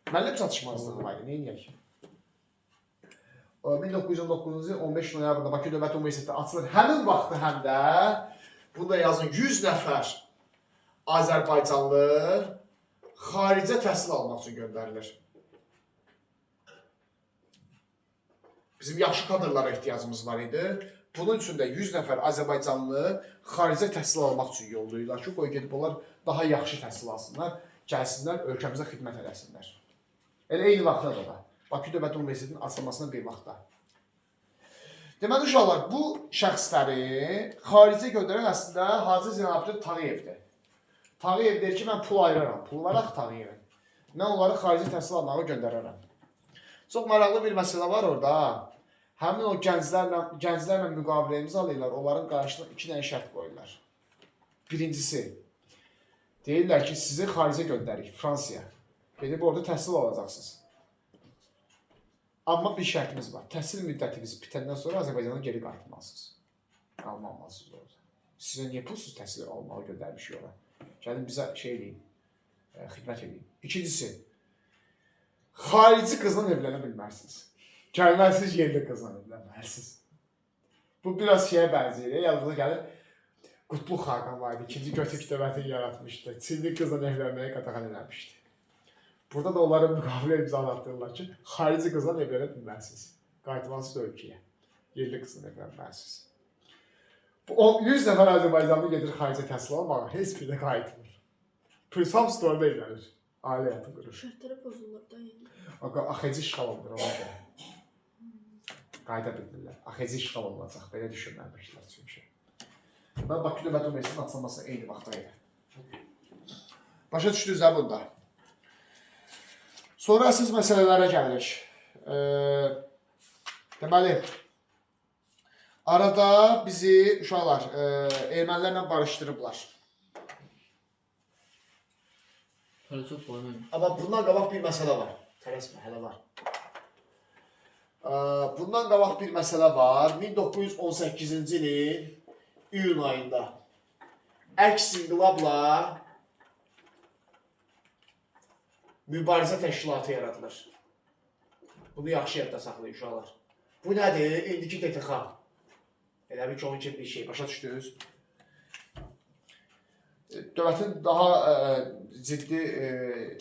Müəllim çatışmazlığı var idi, neyiniyək? 1919-cu il 15 noyabrında Bakı Dövlət Universiteti açılır. Həmin vaxtı həm də, bunda yazın 100 nəfər Azərbaycanlı xaricə təhsil almaq üçün göndərilir. Bizim yaxşı kadrlara ehtiyacımız var idi. Bunun üçün də 100 nəfər Azərbaycanlı xaricə təhsil almaq üçün yollayırlar ki, qoy gedib onlar daha yaxşı təhsil alsınlar, gəlsinlər, ölkəmizə xidmət edəsinlər. Elə eyni vaxtda da Bakı Dövlət Universitetinin açılmasına bir vaxtda. Deməli, uşaqlar, bu şəxsləri xaricə göndərən əslində Hacı Zeynalabdin Tağıyevdir. Tağıyev deyir ki, mən pul ayıraram, pul olaraq Tağıyevin. Mən onları xarici təhsil almağa göndərərəm. Çox maraqlı bir məsələ var orada. Həmin o gənclərlə müqavilə imzalayırlar, onların qarşısına 2 dənə şərt qoyurlar. Birincisi, deyirlər ki, sizi xaricə göndərik, Fransaya. Gedib orada təhsil alacaqsınız. Amma bir şərtimiz var. Təhsil müddətiniz bitəndən sonra Azərbaycana geri qayıtmalısınız. Qalmamalısınız orada. Sizə niyə pulsuz təhsil almağı göndərmişik ora? Gəlin bizə şey eləyin, xidmət eləyin. İkincisi, xarici qızla evlənə bilmərsiniz. Gəlmərsiniz, yerli qızla evlənmərsiniz. Bu biraz şeyə bənzəyir. Yadınıza gəlir, Qutluq Xaqan var idi. İkinci Götürk dövlətini yaratmışdı. Çinli qızla evlənməyə qadağan eləmişdi. Burada da onlara müqavilə imzalatdırırlar ki, xarici qızla evlənə bilmərsiniz. Qayıtmalısınız ölkəyə. Yerli qızla evlənmərsiniz. Bu 100 nəfər Azərbaycanlı gedir xaricə təhsil almağa, heç biri də qayıtmır. Hamısı da orada evlənir. Ailə həyatı qurur. Şərtləri pozulur da yəni. AXC işğal olunur ona görə. Qayıda bildirlər. AXC işğal olunacaq. Belə düşünməmişlər çünki. Və Bakı Dövlət Universitetinin açılması eyni vaxtda idi. Başa düşdünüz də bunda. Sonra əsas məsələlərə gəlirik. Deməli, arada bizi uşaqlar ermənilərlə barışdırıblar. Hələ çox var mənim. Amma bundan qabaq bir məsələ var. Tələsmə, hələ var. Bundan qabaq bir məsələ var. 1918-ci ilin iyun ayında əks inqilabla mübarizə təşkilatı yaradılır. Bunu yaxşı yadda saxlayın uşaqlar. Bu nədir? İndiki DTX. Elə bir ki, onun kimi bir şey. Başa düşdünüz? Dövlətin daha ciddi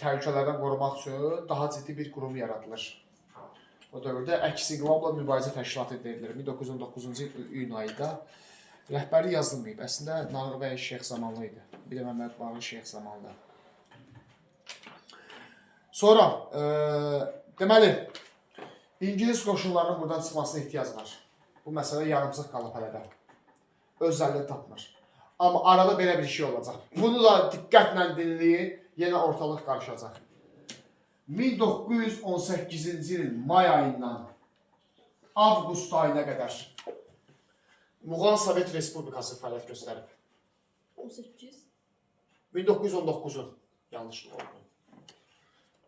təhlükələrdən qorumaq üçün daha ciddi bir qurum yaradılır. O dövrdə əks inqilabla mübarizə təşkilatı edilir. 1919-cu il iyun ayında rəhbəri yazılmayıb. Əslində Nağır bəy Şeyx zamanlı idi. Bir də Məmməd Bağır Şeyx zamanlı. Sonra, deməli, İngilis qoşunlarının buradan çıxmasına ehtiyac var. Bu məsələ yarımsıq qalıb hələ də. Özəlliyi tapmır. Amma arada belə bir şey olacaq. Bunu da diqqətlə dinləyin, yenə ortalıq qarışacaq. 1918-ci ilin may ayından avqust ayına qədər Muğan Sovet Respublikası fəaliyyət göstərib. 18. 1919-un yanlışlıq oldu.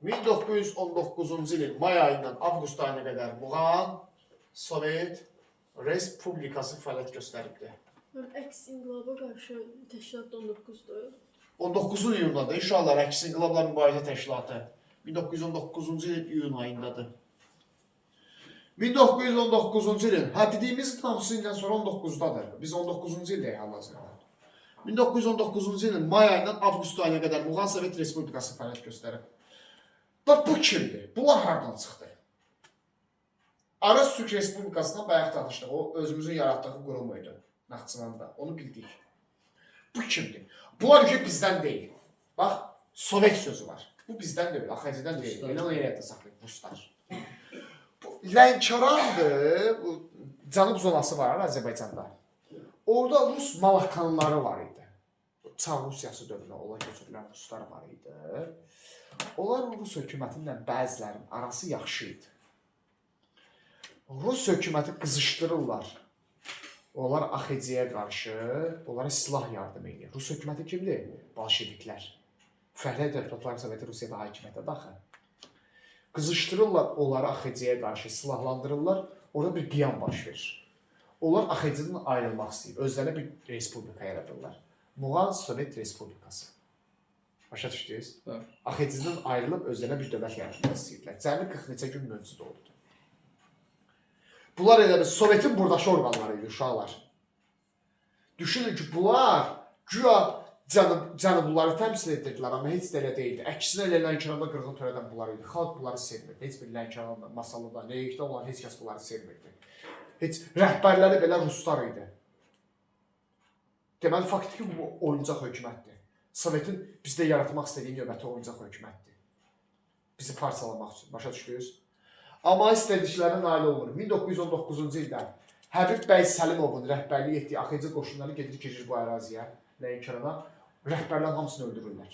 1919-cu ilin may ayından avqust ayına qədər Muğan Sovet Respublikası fəaliyyət göstəribdi. Əks inqilaba qarşı təşkilat 19-dur. 19 iyundadır. İnşallah əks inqilabla mübarizə təşkilatı 1919-cu ilin iyun ayındadır. 1919-cu ilin, dediyimiz hamısı ildən sonra 19-dadır. Biz 19-cu ildəyik hal-hazırda. 1919-cu ilin may ayından avqust ayına qədər Muğan Sovet Respublikası fəaliyyət göstərib. Bax, bu kimdir? Bunlar hardan çıxdı? Aras Türk Respublikasından bayaq danışdıq. O, özümüzün yaratdığı qurum idi. Naxçıvanda. Onu bildik. Bu kimdir? Bunlar ki bizdən deyil. Bax, Sovet sözü var. Bu bizdən deyil, AXC-dən deyil. Elə o yerdə saxlayıb, Ruslar. Lənkərandır, bu Cənub zonası var Azərbaycanda. Orada Rus malakanları var idi. Çar Rusiyası dövründə olan götürülən Ruslar var idi. Onlar Rus hökumətinin bəzilərinin arası yaxşı idi. Rus hökuməti qızışdırırlar. Onlar AXC-yə qarşı, onlara silah yardım edir. Rus hökuməti kimdir? Bolşeviklər. Fəhlə Deputatlar Soveti Rusiyada hakimiyyətə daxil. Qızışdırırlar onları AXC-yə qarşı, silahlandırırlar. Orada bir qiyam baş verir. Onlar AXC-dən ayrılmaq istəyir. Özlərinə bir respublika yaradırlar. Muğan Sovet Respublikası. Başa düşdünüz? AXC-dən ayrılıb özlərinə bir dövlət yaratmaq istəyirlər. Cəmi 40 neçə gün mövcud oldu. Bunlar elə bir Sovetin buradakı orqanları idi, uşaqlar. Düşünün ki, bunlar güya cənubluları təmsil edirdilər, amma heç də elə deyildi. Əksinə elə Lənkəranda qırğın törədən bunlar idi. Xalq bunları sevmirdi. Heç bir Lənkəranda, Masallıda, Neyikdə olan heç kəs bunları sevmirdi. Heç rəhbərləri belə Ruslar idi. Deməli, faktiki bu oyuncaq hökumətdir. Sovetin bizdə yaratmaq istədiyi növbəti oyuncaq hökumətdir. Bizi parçalamaq üçün. Başa düşdünüz? Amma istədiklərinə nail olmur. 1919-cu ildə Həbib bəy Səlimovun rəhbərliyi etdiyi AXC qoşunları gedir keçir bu əraziyə, Lənkərana. Rəhbərlərin hamısını öldürürlər.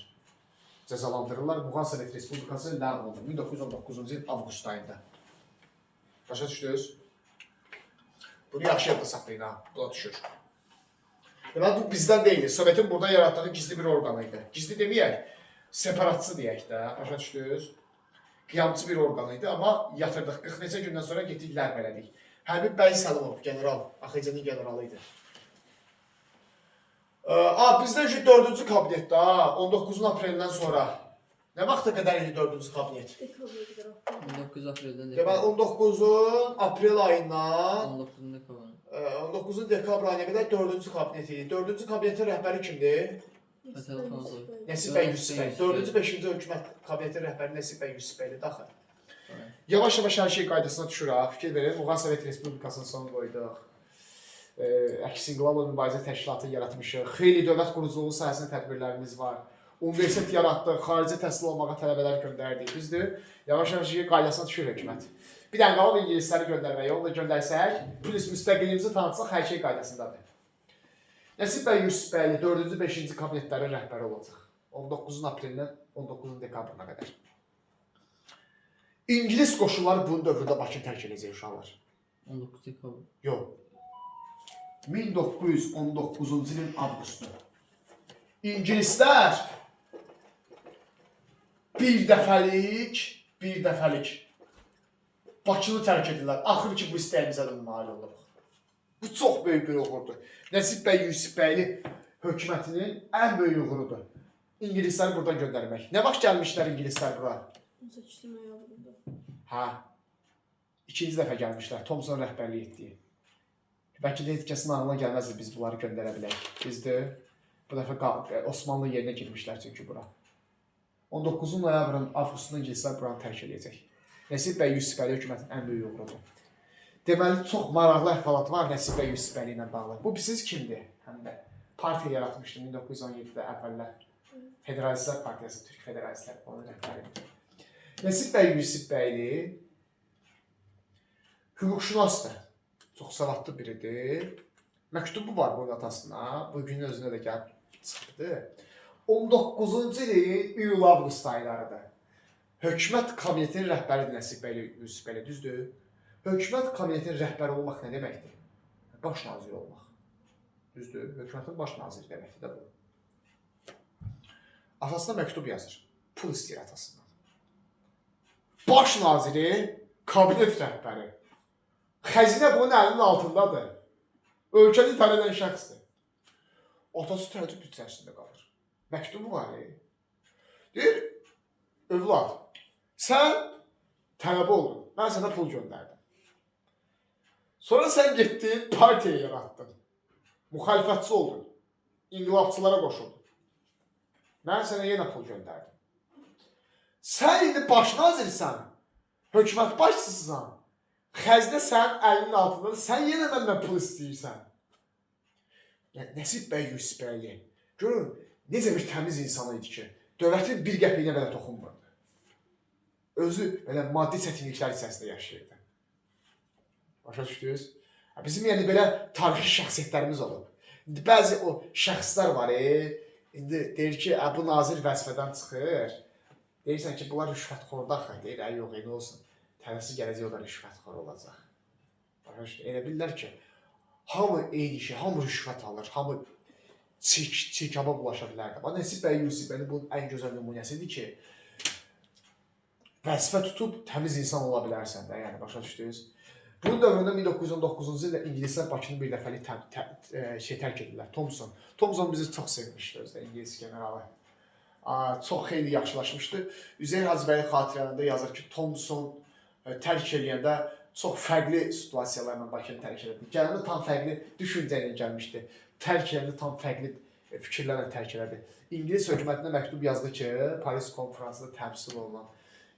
Cəzalandırırlar. Muğan Sovet Respublikası ləğv olunur 1919-cu il avqust ayında. Başa düşdünüz? Bunu yaxşı yadda saxlayın ha. Buna düşür. Deməli, bu bizdən deyil. Sovetin burada yaratdığı gizli bir orqanı idi. Gizli deməyək, separatçı deyək də. Başa düşdünüz? Qiyamçı bir orqan idi, amma yatırdıq. 40 neçə gündən sonra getdik ləğv elədik. Həbib bəy Səlimov, general, AXC-nin generalı idi. Bizdə 4-cü kabinetdə, 19 aprelindən sonra. Nə vaxta qədər idi 4-cü kabinet? 19 apreldən Deməli, 19 aprel ayından 19 dekabr ayına qədər 4-cü kabinet idi. 4-cü kabinetin rəhbəri kimdir? Nəsib bəy Yusif bəy. 4-cü, 5-ci hökumət kabineti rəhbəri Nəsib bəy Yusif bəydir daxil. Yavaş-yavaş hər şey qaydasına düşür ha. Fikir verin, Muğan Sovet Respublikasının sonu qoyduq. Əks inqilabla mübarizə təşkilatı yaratmışıq. Xeyli dövlət quruculuğu sahəsində tədbirlərimiz var. Universitet yaratdıq, xarici təhsil almağa tələbələr göndərdik. Düzdür? Yavaş-yavaş qaydasına düşür hökumət. Bir dənə qalıb ingilisləri göndərmək. Onu da göndərsək, plus müstəqilliyimizi tanıtsaq, hər şey qaydasındadır. Nəsib bəy Yusif bəyli 4-cü, 5-ci kabinetlərin rəhbəri olacaq. 19 aprelindən 19 dekabrına qədər. İngilis qoşunları bunun dövründə Bakını tərk edəcək uşaqlar. 19 dekabr. Yox. 1919-cu ilin avqustu. İngilislər bir dəfəlik Bakını tərk edirlər. Axır ki, bu istəyimizə də nail olub. Bu çox böyük bir uğurdur. Nəsib bəy Yusif bəyli hökumətinin ən böyük uğurudur. İngilisləri buradan göndərmək. Nə vaxt gəlmişlər İngilislər bura? 18 noyabrında. Hə. İkinci dəfə gəlmişlər. Thomson rəhbərlik etdiyi. Bəlkə də heç kəsin ağlına gəlməzdi biz bunları göndərə bilək. Bizdir. Bu dəfə Osmanlı yerinə girmişlər çünki bura. 19 noyabrın avqustunda İngilislər buranı tərk edəcək. Nəsib bəy Yusifəli hökumətin ən böyük uğurudur. Deməli, çox maraqlı əhvalat var Nəsib bəy Yusifəli ilə bağlı. Bu bilirsiniz kimdir? Həm də partiya yaratmışdı 1917-də əvvəllər. Federalistlər Partiyası, Türk Federalistlər, onun rəhbəri. Nəsib bəy Yusifəli hüquqşünasdır. Çox savadlı biridir. Məktubu var bunun atasına. Bugün özünə də gəlib çıxdı. 19-cu ilin iyul-avqust aylarıdır. Hökumət kabinetinin rəhbəridir Nəsib bəy Yusifəli, düzdür? Hökumət kabinetinin rəhbəri olmaq nə deməkdir? Baş naziri olmaq. Düzdür? Hökumətin baş naziri deməkdir də bu. Atasına məktub yazır. Pul istəyir atasından. Baş naziri, kabinet rəhbəri. Xəzinə bunun əlinin altındadır. Ölkəni idarə edən şəxsdir. Atası təəccüb içərisində qalır. Məktubu var. Deyir, övlad, sən tələbə oldun. Mən sənə pul göndərdim. Sonra sən getdin, partiya yarattın. Müxalifətçi oldun. İnqilabçılara qoşuldun. Mən sənə yenə pul göndərdim. Sən indi baş nazirsən, hökumət başçısısan. Xəzinə sənin əlinin altındadır, sən yenə məndən pul istəyirsən. Yəni, Nəsib bəy Yusifəli, görün, necə bir təmiz insan idi ki, dövlətin bir qəpiyinə belə toxunmurdu. Özü belə maddi çətinliklər içərisində yaşayırdı. Başa düşdünüz? Bizim yəni belə tarixi şəxsiyyətlərimiz olub. İndi bəzi o şəxslər var, indi deyir ki, bu nazir vəzifədən çıxır. Deyirsən ki, bunlar rüşvətxorda axı. Deyir, yox, nə olsun. Tələsi gələcək o da rüşvətxor olacaq. Elə bilirlər ki, hamı eyni şey, hamı rüşvət alır, hamı çirkaba bulaşa bilərdi. Nəsib bəy Yusifəli bunun ən gözəl nümunəsidir ki, vəzifə tutub təmiz insan ola bilərsən də, yəni başa düşdünüz. Bunun dövründə 1919-cu ildə İngilislər Bakını bir dəfəlik tərk edirlər. Thomson. Thomson bizi çox sevmişdi özdə, İngilis generalı. Çox xeyli yaxşılaşmışdı. Üzeyir Hacıbəyin xatirələrində yazır ki, Thomson tərk eləyəndə çox fərqli situasiyalarla Bakını tərk elədi. Gələndə tam fərqli düşüncə ilə gəlmişdi. Tərk eləndə tam fərqli fikirlərlə tərk elədi. İngilis hökumətinə məktub yazdı ki, Paris konferansında təmsil olunan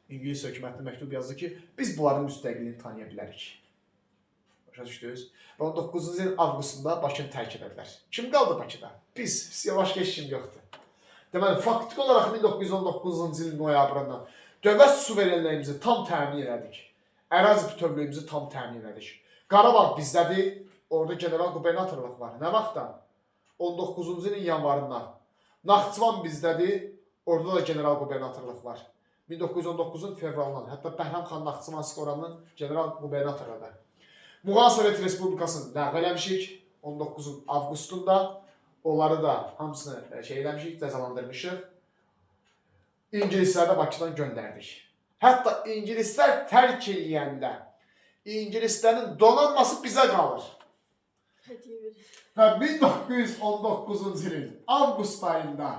İngilis hökumətinə məktub yazdı ki, biz bunların müstəqilliyini tanıya bilərik. Başa düşdünüz? Və 19-cu ilin avqustunda Bakını tərk edədilər. Kim qaldı Bakıda? Biz. Başqa heç kim yoxdur. Deməli, faktik olaraq 1919-cu ilin noyabrından dövlət suverenliyimizi tam təmin elədik. Ərazi bütövlüyümüzü tam təmin elədik. Qarabağ bizdədir, orada general qubernatorluq var. Nə vaxtdan? 19-cu ilin yanvarından. Naxçıvan bizdədir, orada da general qubernatorluq var. 1919-un fevralından, hətta Bəhramxan Naxçıvanski oranının general qubernatorudur. Muğan Sovet Respublikasını ləğv eləmişik 19-un avqustunda. Onları da hamısını eləmişik, cəzalandırmışıq. İngilisləri də Bakıdan göndərdik. Hətta İngilislər tərk eləyəndə İngilislərin donanması bizə qalır. Və 1919-cu ilin avqust ayında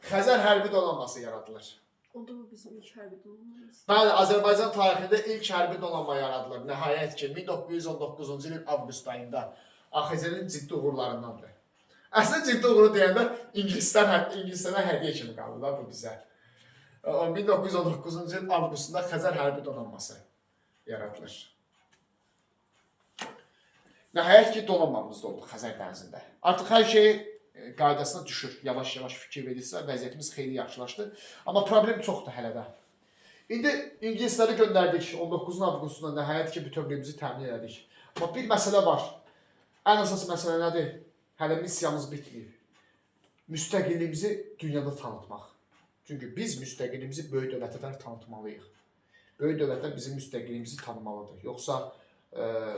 Xəzər hərbi donanması yaradılır. Onda bu bizim ilk hərbi donanmamız. Bəli, Azərbaycan tarixində ilk hərbi donanma yaradılır. Nəhayət ki, 1919-cu ilin avqust ayında AXC-nin ciddi uğurlarındandır. Əslində ciddi uğuru deyəndə İngilislərə hədiyyə kimi qaldı da bu bizə. 1919-cu ilin avqustunda Xəzər hərbi donanması yaradılır. Nəhayət ki, donanmamız da oldu Xəzər dənizində. Artıq hər şey qaydasına düşür. Yavaş-yavaş fikir verilsə, vəziyyətimiz xeyli yaxşılaşdı. Amma problem çoxdur hələ də. İndi İngilisləri göndərdik 19 avqustunda nəhayət ki, bütövlüyümüzü təmin elədik. Amma bir məsələ var. Ən əsas məsələ nədir? Hələ missiyamız bitməyib. Müstəqilliyimizi dünyada tanıtmaq. Çünki biz müstəqilliyimizi böyük dövlətlər tanıtmalıyıq. Böyük dövlətlər bizim müstəqilliyimizi tanımalıdır. Yoxsa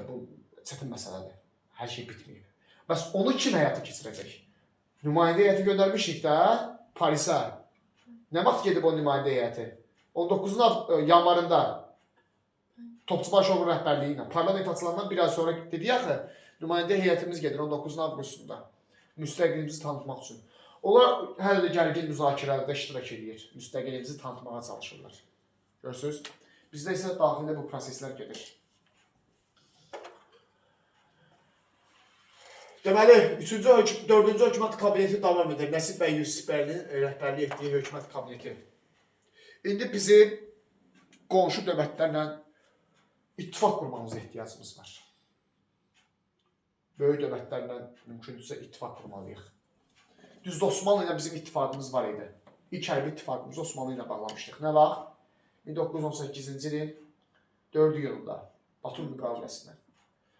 bu çətin məsələdir. Hər şey bitməyib. Bəs onu kim həyata keçirəcək? Nümayəndə heyəti göndərmişik də Parisə. Nə vaxt gedib o nümayəndə heyəti? 19 yanvarında Topçubaşoğlu rəhbərliyi ilə parlament açılandan bir ay sonra dedik axı, nümayəndə heyətimiz gedir 19 avqustunda müstəqilliyimizi tanıtmaq üçün. Onlar hələ də gərgin müzakirələrdə iştirak edir, müstəqilliyimizi tanıtmağa çalışırlar. Görürsünüz? Bizdə isə daxilində bu proseslər gedir. Deməli, 4-cü hökumət kabineti davam edir. Nəsib bəy Yusifəlinin rəhbərlik etdiyi hökumət kabineti. İndi bizim qonşu dövlətlərlə ittifaq qurmamıza ehtiyacımız var. Böyük dövlətlərlə mümkündürsə ittifaq qurmalıyıq. Düzdür, Osmanlı ilə bizim ittifaqımız var idi. İlk hərbi ittifaqımızı Osmanlı ilə bağlamışdıq. Nə vaxt? 1918-ci ilin 4 iyununda Batum müqaviləsində.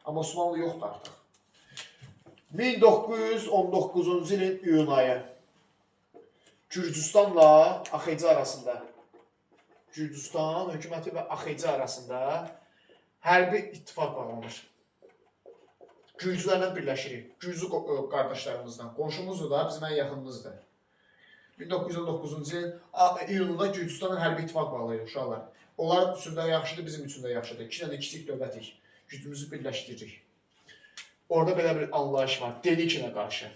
Amma Osmanlı yoxdur artıq. 1919-cu ilin iyun ayı Gürcüstanla AXC arasında, Gürcüstan hökuməti və AXC arasında hərbi ittifaq bağlanır. Gürcülərlə birləşirik. Gürcü qardaşlarımızdan. Qonşumuzdur da, bizim ən yaxınımızdır. 1919-cu ilin iyununda Gürcüstanla hərbi ittifaq bağlayırıq uşaqlar. Onlar üçün də yaxşıdır, bizim üçün də yaxşıdır. İki dənə kiçik dövlətik. Gücümüzü birləşdiririk. Orada belə bir anlayış var. Denikinə qarşı.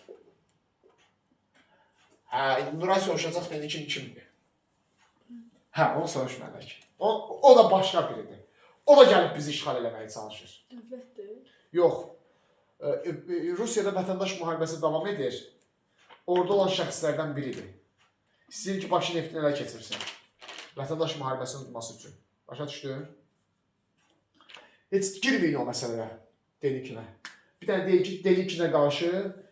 Hə, Nuray soruşacaq Denikin kimdir? Hə, onu soruşmayacaq. O da başqa biridir. O da gəlib bizi işğal eləməyə çalışır. Dövlətdir. Yox. Rusiyada vətəndaş müharibəsi davam edir. Orada olan şəxslərdən biridir. İstəyir ki, Bakı neftini ələ keçirsin. Vətəndaş müharibəsini tutması üçün. Başa düşdü? Heç girməyin o məsələyə, Denikinə. Bir dənə deyir ki, Denikinə qarşı,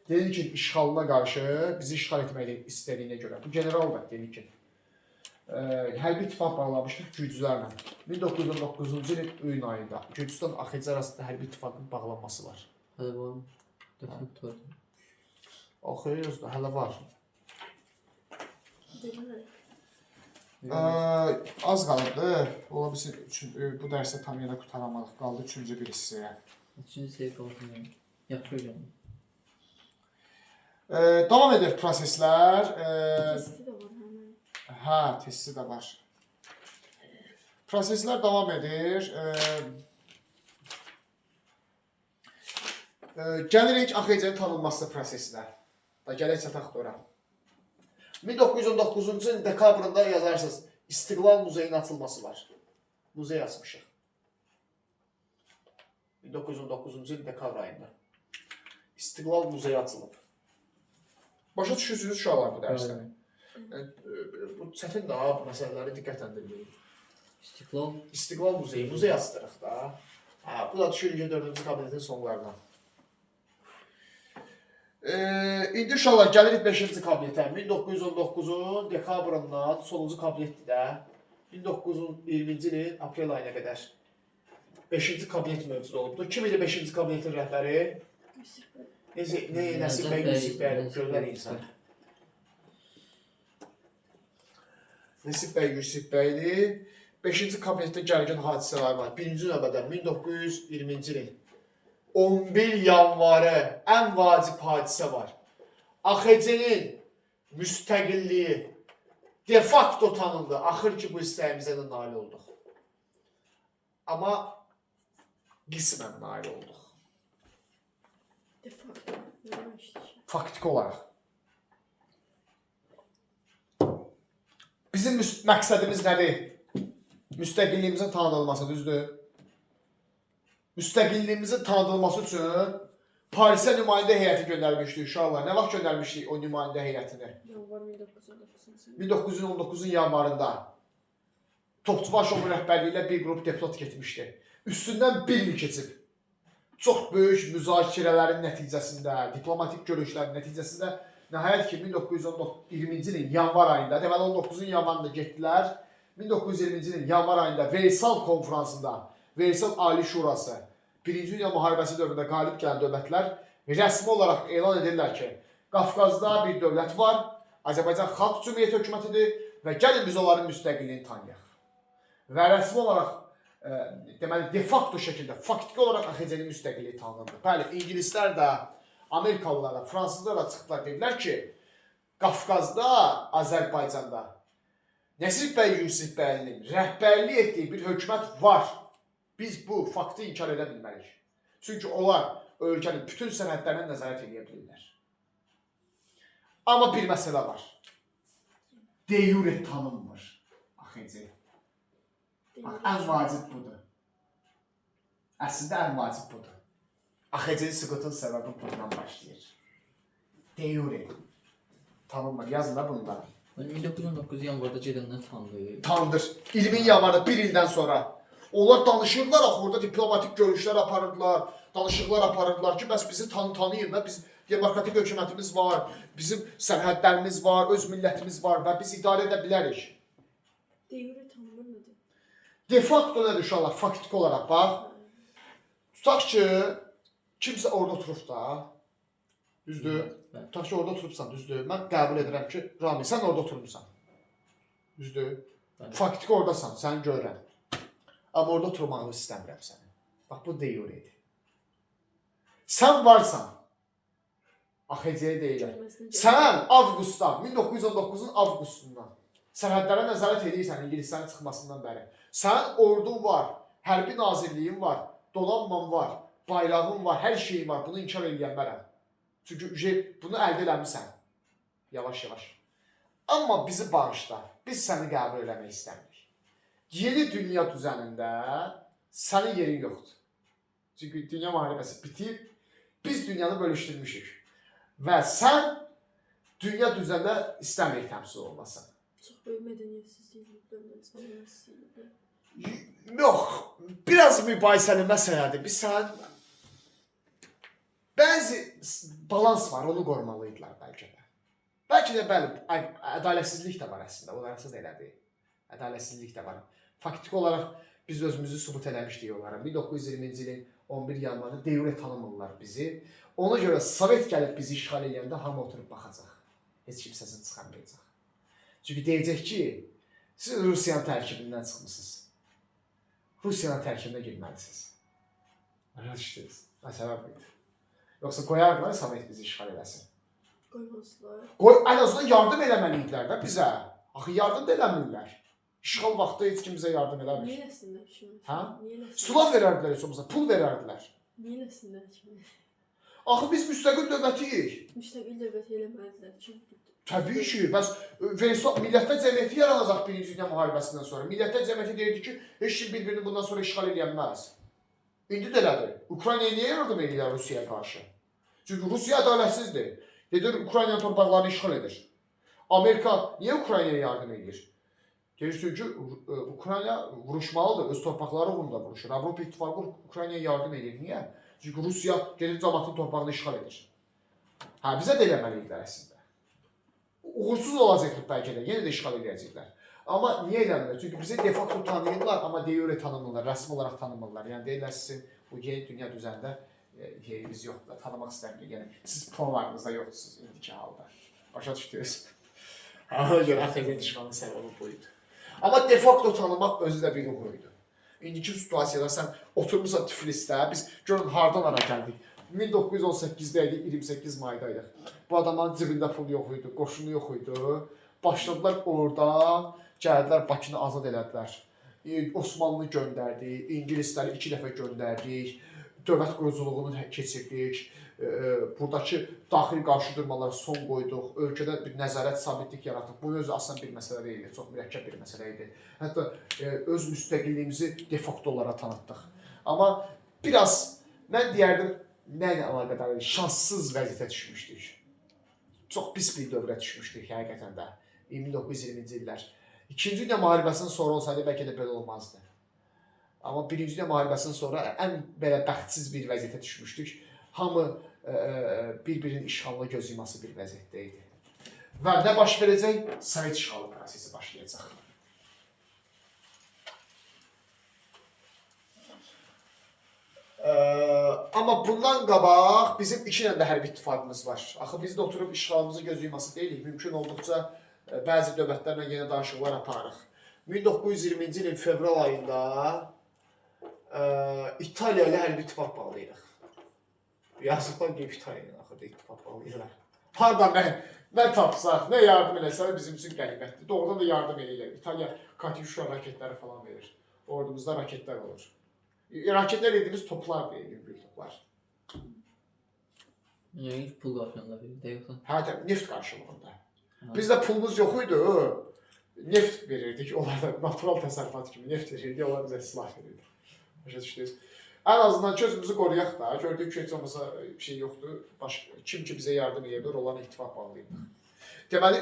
Denikin işğalına qarşı bizi işğal etmək istədiyinə görə. Bu generaldır Denikin. Hərbi ittifaq bağlamışdıq Gürcülərlə. 1919-cu ilin iyun ayında Gürcüstan AXC arasında hərbi ittifaqın bağlanması var. Hələ var mı? Dokument var. Oxuyuyoruz da, hələ var. Demək. Az qaldı. Ola bilsin, bu dərsə tam yenə qutaramadıq. Qaldı 3-cü bir hissəyə. 3-cü hissəyə qalxmıyorum. Yaxşı hocam. Davam edir proseslər. Testi də var həmin. Hə, testi də var. Proseslər davam edir. Gəlirik AXC-nin tanınması prosesinə. Gələk çataq da ora. 1919-cu ilin dekabrında yazarsınız. İstiqlal Muzeyinin açılması var. Muzey açmışıq. 1919-cu ilin dekabr ayında. İstiqlal Muzeyi açılıb. Başa düşürsünüz uşaqlar bu dərsdə. Bu çətin də bu məsələləri diqqətləndirməyin. İstiqlal Muzeyi, muzey açdırıq da. Bu da düşürük 4-cü kabinetin sonlarına. İndi uşaqlar gəlirik 5-ci kabinetə. 1919-un dekabrından sonuncu kabinetdir də. 1920-ci ilin aprel ayına qədər 5-ci kabinet mövcud olubdur. Kim idi 5-ci kabinetin rəhbəri? Nəsib bəy Yusif bəy, görlər insan. Nəsib bəy Yusif bəydir. 5-ci kabinetdə gəlgən hadisələr var. Birinci növbədə 1920-ci ilin 11 yanvarı ən vacib hadisə var. AXC-nin müstəqilliyi de facto tanındı. Axır ki, bu istəyimizə də nail olduq. Amma qismən nail olduq. De facto. Ne demiştik? Faktiki olaraq. Bizim məqsədimiz nədir? Müstəqilliyimizin tanınılması, düzdür? Müstəqilliyimizin tanınılması üçün Parisə nümayəndə heyəti göndərmişdik uşaqlar. Nə vaxt göndərmişdik o nümayəndə heyətini? Yanvar 1919. 1919-un yanvarında Topçubaşovun rəhbərliyi ilə bir qrup deputat getmişdi. Üstündən bir il keçib. Çox böyük müzakirələrin nəticəsində, diplomatik görüşlərin nəticəsində nəhayət ki 1920-ci ilin yanvar ayında, deməli 19-un yanvarında getdilər. 1920-ci ilin yanvar ayında Versal konferansında Versal Ali Şurası 1-ci Dünya müharibəsi dövründə qalib gələn dövlətlər rəsmi olaraq elan edirlər ki, Qafqazda bir dövlət var, Azərbaycan Xalq Cümhuriyyəti hökumətidir və gəlin biz onların müstəqilliyini tanıyaq. Və rəsmi olaraq deməli de facto şəkildə, faktiki olaraq AXC-nin müstəqilliyi tanındı. Bəli, İngilislər də, Amerikalılar da, Fransızlar da çıxdılar, dedilər ki, Qafqazda, Azərbaycanda Nəsib bəy Yusif bəylinin rəhbərlik etdiyi bir hökumət var. Biz bu faktı inkar edə bilmərik. Çünki onlar ölkənin bütün sərhədlərinə nəzarət edə bilirlər. Amma bir məsələ var. De jure tanınmır AXC. Ən vacib budur. Əslində ən vacib budur. AXC-nin süqutun səbəbi bundan başlayır. De jure tanınmır. Yazın da bundan. Ben 1919 yanvarda gedəndən tanıdı. Tanıdır. 20 yanvarda bir ildən sonra. Onlar danışırlar axı, orada diplomatik görüşlər aparırdılar, danışıqlar aparırdılar ki, bəs bizi tanıyın da, biz demokratik hökumətimiz var, bizim sərhədlərimiz var, öz millətimiz var və biz idarə edə bilərik. Deyir tanımır nədir? De facto nədir uşaqlar? Faktik olaraq bax. Tutaq ki, kimsə orada oturub da, düzdür? Tutaq ki, orada oturubsan, düzdür? Mən qəbul edirəm ki, Rami, sən orada oturmuşsan. Düzdür? Faktik oradasan, səni görürəm. Amma orada oturmağını istəmirəm səni. Bax, bu deyir idi. Sən varsan, AXC deyirlər. Sən avqustdan, 1919-un avqustundan sərhədlərə nəzarət edirsən İngilislərin çıxmasından bəri. Sənin ordun var, hərbi nazirliyin var, donanman var, bayrağın var, hər şeyin var. Bunu inkar edilmərəm. Çünki bunu əldə eləmirsən. Yavaş-yavaş. Amma bizi bağışla. Biz səni qəbul eləmək istəmirik. Yeni dünya düzənində sənin yerin yoxdur. Çünki dünya müharibəsi bitib, biz dünyanı bölüşdürmüşük. Və sən dünya düzəndə istəmir təmsil olmasın. Çox böyük mədəniyyətsizlik. Yox, biraz mübahisəli məsələdir. Biz sən bəzi balans var, onu qorumalıydılar bəlkə də. Bəlkə də bəli, ədalətsizlik də var əslində, onlarası da elədir. Ədalətsizlik də var. Faktik olaraq biz özümüzü sübut eləmişdik onlara. 1920-ci ilin 11 yanvarında deyirə tanımırlar bizi. Ona görə Sovet gəlib bizi işğal edəndə hamı oturub baxacaq. Heç kim səsini çıxarmayacaq. Çünki deyəcək ki, siz Rusiyanın tərkibindən çıxmışsınız. Rusiyanın tərkibinə girməlisiniz. Başa düşdünüz? Məsələ buydu. Yoxsa qoyardılar Sovet bizi işğal eləsin. Qoymazlar. Ən azından yardım eləməliydilər də bizə. Axı yardım da eləmirlər. İşğal vaxtı heç kim bizə yardım eləmir. Niyə eləsinlər kimi? Hə? Niyə eləsinlər? Sular verərdilər heç olmasa, pul verərdilər. Niyə eləsinlər kimi? Axı biz müstəqil dövlətiyik. Müstəqil dövlət eləmədilər ki. Təbii ki, bəs millətlər cəmiyyəti yaranacaq Birinci Dünya müharibəsindən sonra. Millətlər cəmiyyəti deyirdi ki, heç kim bir-birini bundan sonra işğal edəməz. İndi də elədir. Ukraynaya niyə yardım edirlər Rusiyaya qarşı? Çünki Rusiya ədalətsizdir. Gedir Ukraynanın torpaqlarını işğal edir. Amerika niyə Ukraynaya yardım edir? Deyir ki, Ukrayna vuruşmalıdır, öz torpaqları uğrunda vuruşur. Avropa İttifaqı Ukraynaya yardım edir. Niyə? Çünki Rusiya gedir cəmaatın torpağını işğal edir. Hə, bizə də eləməliyiklər əslində. Uğursuz olacaqdır bəlkə də, yenə də işğal edəcəklər. Amma niyə eləmirlər? Çünki bizi de facto tanıyırlar, amma de jure tanımırlar, rəsmi olaraq tanımırlar. Yəni deyirlər sizin bu yeni dünya düzəndə yeriniz yoxdur, tanımaq istəmirik. Yəni siz planlarınızda yoxdursunuz indiki halda. Başa düşdünüz? Ona görə AXC işğalının səbəbi buydu. Amma de facto tanımaq özü də bir uğuruydu. İndiki situasiyada sən oturmuşsan Tiflisdə, biz görün hardan ara gəldik. 1918-də idi, 28 maydaydıq. Bu adamların cibində pul yox idi, qoşunu yox idi. Başladılar oradan, gəldilər Bakını azad elədilər. Osmanlı göndərdik, İngilisləri 2 dəfə göndərdik, dövlət quruculuğunu keçirdik. Buradakı daxili qarşıdurmalara son qoyduq, ölkədə bir nəzarət, sabitlik yaratdıq. Bu özü asan bir məsələ deyil, çox mürəkkəb bir məsələ idi. Hətta öz müstəqilliyimizi de facto olaraq tanıtdıq. Amma biraz, mən deyərdim, nə ilə əlaqədar idi? Şanssız vəziyyətə düşmüşdük. Çox pis bir dövrə düşmüşdük həqiqətən də. 1920-ci illər. İkinci Dünya müharibəsindən sonra olsaydı bəlkə də belə olmazdı. Amma Birinci Dünya müharibəsindən sonra ən belə bəxtsiz bir vəziyyətə düşmüşdük. Hamı bir-birinin işğalına göz yuması bir vəziyyətdə idi. Və nə baş verəcək? Sovet işğalı prosesi başlayacaq. Amma bundan qabaq bizim 2 dənə də hərbi ittifaqımız var. Axı biz də oturub işğalımızı göz yuması deyilik. Mümkün olduqca bəzi dövlətlərlə yenə danışıqlar aparırıq. 1920-ci ilin fevral ayında İtaliya ilə hərbi ittifaq bağlayırıq. Yazıqlar ki, İtaliya ilə axırda ittifaq bağlayırlar. Hardan nə tapsaq, nə yardım eləsələr bizim üçün qənimətdir. Doğrudan da yardım edirlər. İtaliya Katyusha raketləri falan verir. Ordumuzda raketlər olur. Raketlər dediğimiz toplar deyil, büyük toplar. Yəni pul qarşılığında verir, yoxsa? Hə, neft qarşılığında. Bizdə pulumuz yox idi, neft verirdik, onlar da natural təsərrüfat kimi neft verirdik, onlar bizə silah verirdi. Başa düşdünüz? Ən azından gözümüzü qoruyaq da, gördük ki, heç olmasa bir şey yoxdur, kim ki bizə yardım edə bilər, onlarla ittifaq bağlayırdıq. Deməli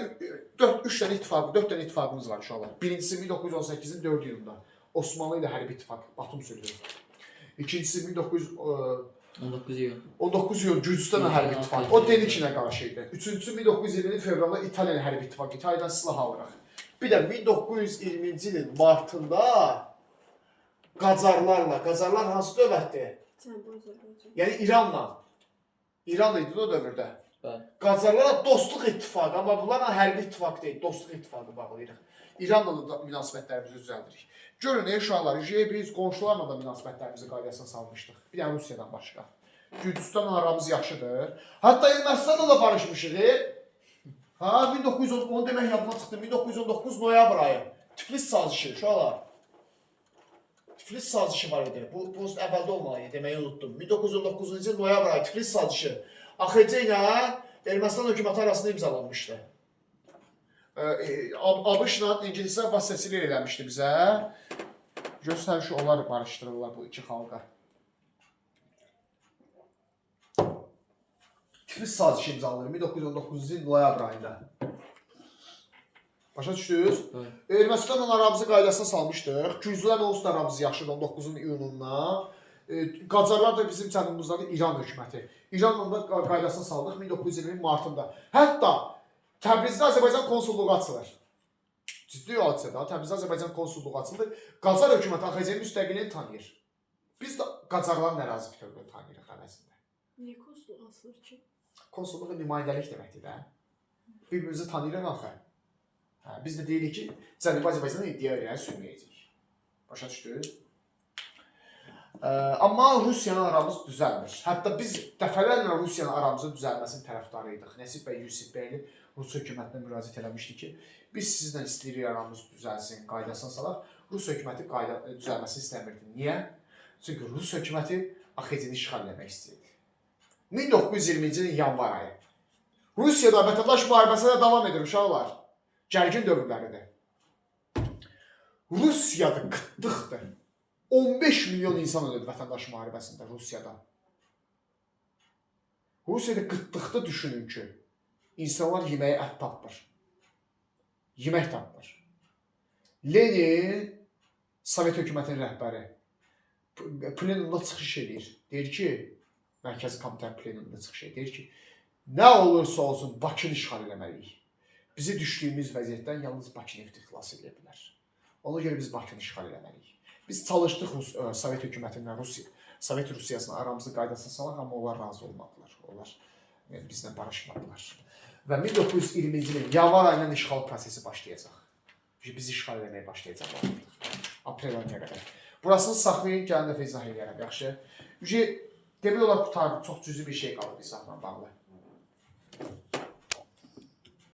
3 dənə ittifaq, 4 dənə ittifaqımız var uşaqlar. Birincisi 1918-in 4 iyununda Osmanlı ilə hərbi ittifaq Batum sülhü. İkincisi 19 iyun. 19 iyun Gürcüstanla hərbi ittifaq. O Denikinə qarşı idi. Üçüncüsü 1920-nin fevralında İtaliya ilə hərbi ittifaq. İtaliyadan silah alırıq. Bir də 1920-ci ilin martında Qacarlar hansı dövlətdir? Yəni İranla. İran idi o dövrdə. Bəli. Qacarlarla dostluq ittifaqı, amma bunlarla hərbi ittifaq deyil, dostluq ittifaqı bağlayırıq. İranla da münasibətlərimizi düzəldirik. Görün, uşaqlar, biz qonşularla da münasibətlərimizi qaydasına salmışdıq. Bir də Rusiyadan başqa. Gürcüstanla aramız yaxşıdır. Hətta Ermənistanla da barışmışıq. Ha, 1910, onu demək yadıma çıxdı. 1919 noyabr ayı. Tiflis sazişi, uşaqlar. Tiflis sazişi var idi. Bu əvvəldə olmalıydı, deməyi unutdum. 1919-cu il noyabr ayı Tiflis sazişi AXC ilə Ermənistan hökuməti arasında imzalanmışdı. ABŞ-la İngilislər vasitəsilə eləmişdi bizə. Göstər ki, onlar barışdırırlar bu iki xalqa. Tiflis sazişi imzalanır 1919-cu il noyabr ayında. Başa düşdünüz? Ermənistanla aramızı qaydasına salmışdıq. Gürcülərlə onsuz da aramız yaxşıdır 19-un iyunundan. Qacarlar da bizim cənubumuzdadır İran hökuməti. İranla da qaydasına saldıq 1920-nin martında. Hətta Təbrizdə Azərbaycan konsulluğu açılır. Ciddi hadisədə Təbrizdə Azərbaycan konsulluğu açılır. Qacar hökuməti AXC-nin müstəqilliyini tanıyır. Biz də Qacarların ərazi bütövlüyünü tanıyırıq əvəzində. Niyə konsulluq açılır ki? Konsulluq nümayəndəlik deməkdir də. Bir-birimizi tanıyırıq axı. Biz də deyirik ki, Cənubi Azərbaycanı iddia edirək, sürməyəcəyik. Başa düşdünüz? Amma Rusiyanın aramız düzəlmir. Hətta biz dəfələrlə Rusiyanın aramızın düzəlməsinin tərəfdarıydıq. Nəsib bəy, Yusif bəyli Rus hökumətinə müraciət eləmişdi ki, biz sizlə istəyirik aramız düzəlsin, qaydasına salaq. Rus hökuməti düzəlməsini istəmirdi. Niyə? Çünki Rus hökuməti AXC-ni işğal eləmək istəyirdi. 1920-ci ilin yanvar ayı. Rusiyada vətəndaş müharibəsi də davam edir uşaqlar. Gərgin dövrləridir. Rusiyada qıtlıqdır. 15 milyon insan ölür vətəndaş müharibəsində Rusiyada. Rusiyada qıtlıqda düşünün ki, insanlar yeməyə ət tapmır. Yemək tapmır. Lenin, Sovet hökumətinin rəhbəri, plenumda çıxış edir. Deyir ki, Mərkəzi Komitənin plenumda çıxış edir. Deyir ki, nə olursa olsun Bakını işğal eləməliyik. Bizi düşdüyümüz vəziyyətdən yalnız Bakı nefti xilas edə bilər. Ona görə biz Bakını işğal eləməliyik. Biz çalışdıq Sovet hökumətindən Sovet Rusiyasına aramızı qaydasına salaq, amma onlar razı olmadılar. Onlar bizlə barışmadılar. Və 1920-ci ilin yanvar ayından işğal prosesi başlayacaq. Biz işğal eləməyə başlayacaq. Aprel ayına qədər. Burasını saxlayın, gəlin dəfə izah edərəm, yaxşı. Demək olar, qutardı, çox cüzi bir şey qalıb izahla bağlı.